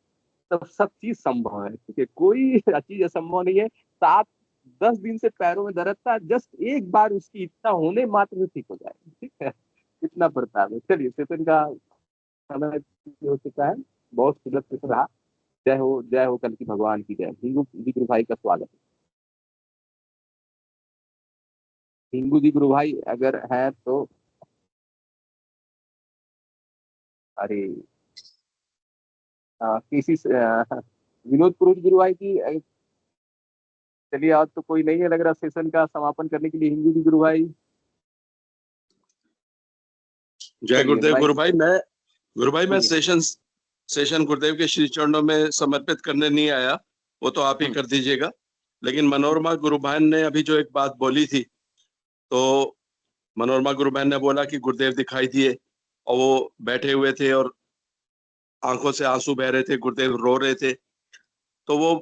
तब सब चीज संभव है। ठीक है, कोई चीज असंभव नहीं है। 7-10 दिन से पैरों में दर्द था, जस्ट एक बार उसकी इच्छा होने मात्र में ठीक हो जाएगा। ठीक है, इतना प्रताप है। चलिए सेशन का समय हो चुका है, बहुत सुलभ से रहा। जय हो कल की भगवान की जय। हिंगू जी गुरु भाई का स्वागत है। हिंगू जी गुरु भाई अगर है तो, अरे किसी विनोद पुरोहित गुरु भाई की चलिए आज तो कोई नहीं है लग रहा सेशन का समापन करने के लिए। हिंगू जी गुरु भाई, जय गुरुदेव गुरु भाई। मैं बोलिए। सेशन गुरुदेव के श्री चरणों में समर्पित करने नहीं आया, वो तो आप ही कर दीजिएगा। लेकिन मनोरमा गुरु बहन ने अभी जो एक बात बोली थी, तो मनोरमा गुरु बहन ने बोला कि गुरुदेव दिखाई दिए और वो बैठे हुए थे और आंखों से आंसू बह रहे थे, गुरुदेव रो रहे थे। तो वो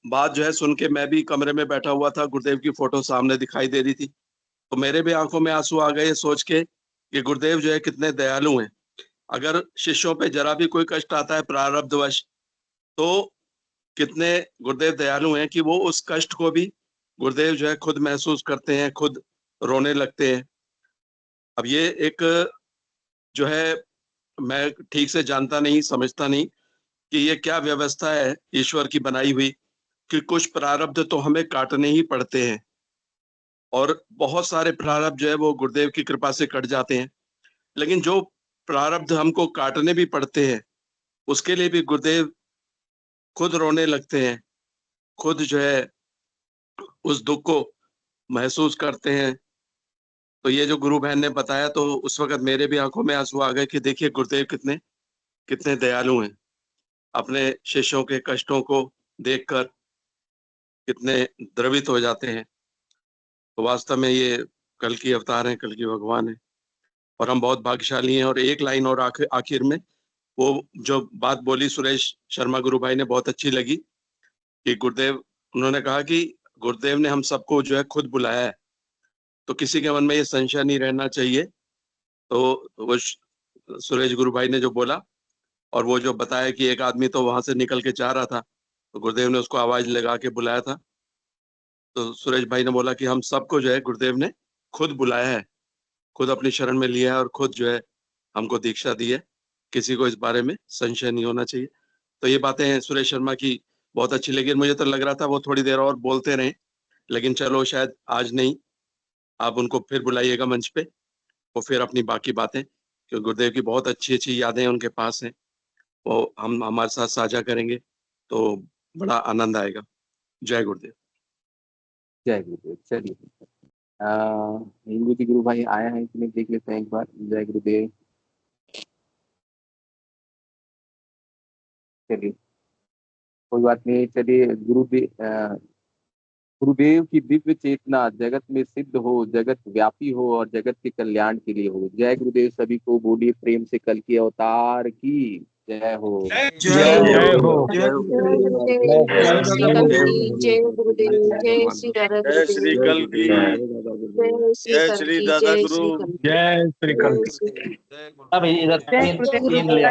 बात जो है सुन के मैं भी कमरे में बैठा हुआ था, गुरुदेव की फोटो सामने दिखाई दे रही थी, तो मेरे भी आंखों में आंसू आ गए सोच के कि गुरुदेव जो है कितने दयालु हैं। अगर शिष्यों पे जरा भी कोई कष्ट आता है प्रारब्धवश, तो कितने गुरुदेव दयालु हैं कि वो उस कष्ट को भी गुरुदेव जो है खुद महसूस करते हैं, खुद रोने लगते हैं। अब ये एक जो है मैं ठीक से जानता नहीं, समझता नहीं कि ये क्या व्यवस्था है ईश्वर की बनाई हुई कि कुछ प्रारब्ध तो हमें काटने ही पड़ते हैं और बहुत सारे प्रारब्ध जो है वो गुरुदेव की कृपा से कट जाते हैं। लेकिन जो प्रारब्ध हमको काटने भी पड़ते हैं उसके लिए भी गुरुदेव खुद रोने लगते हैं, खुद जो है उस दुख को महसूस करते हैं। तो ये जो गुरु बहन ने बताया, तो उस वक्त मेरे भी आंखों में आंसू आ गए कि देखिए गुरुदेव कितने कितने दयालु हैं, अपने शिष्यों के कष्टों को देखकर कितने द्रवित हो जाते हैं। तो वास्तव में ये कल की अवतार हैं, कल की भगवान है और हम बहुत भाग्यशाली हैं। और एक लाइन और आखिर में वो जो बात बोली सुरेश शर्मा गुरु भाई ने बहुत अच्छी लगी कि गुरुदेव, उन्होंने कहा कि गुरुदेव ने हम सबको जो है खुद बुलाया है, तो किसी के मन में ये संशय नहीं रहना चाहिए। तो वो सुरेश गुरु भाई ने जो बोला और वो जो बताया कि एक आदमी तो वहां से निकल के जा रहा था, तो गुरुदेव ने उसको आवाज लगा के बुलाया था। तो सुरेश भाई ने बोला कि हम सबको जो है गुरुदेव ने खुद बुलाया है, खुद अपनी शरण में लिया है और खुद जो है हमको दीक्षा दी है। किसी को इस बारे में संशय नहीं होना चाहिए। तो ये बातें सुरेश शर्मा की बहुत अच्छी लगी। मुझे तो लग रहा था वो थोड़ी देर और बोलते रहे, लेकिन चलो शायद आज नहीं, आप उनको फिर बुलाइएगा मंच पे, वो फिर अपनी बाकी बातें, क्योंकि गुरुदेव की बहुत अच्छी अच्छी यादें उनके पास हैं, वो हम हमारे साथ साझा करेंगे तो बड़ा आनंद आएगा। जय गुरुदेव। जय गुरुदेव। चलिए हिंगू जी गुरु भाई आया है कि नहीं देख लेते हैं एक बार। जय गुरुदेव। चलिए कोई बात नहीं। चलिए गुरुदेव की दिव्य चेतना जगत में सिद्ध हो, जगत व्यापी हो और जगत के कल्याण के लिए हो। जय गुरुदेव। सभी को बोलिए प्रेम से कल के अवतार की जय हो। जय हो। जय श्री कल की जय गुरुदेव। जय श्री दादा जय श्री कल की जय श्री दादा गुरु। जय श्री कल। अभी इधर जय गुरुदेव। तीन ले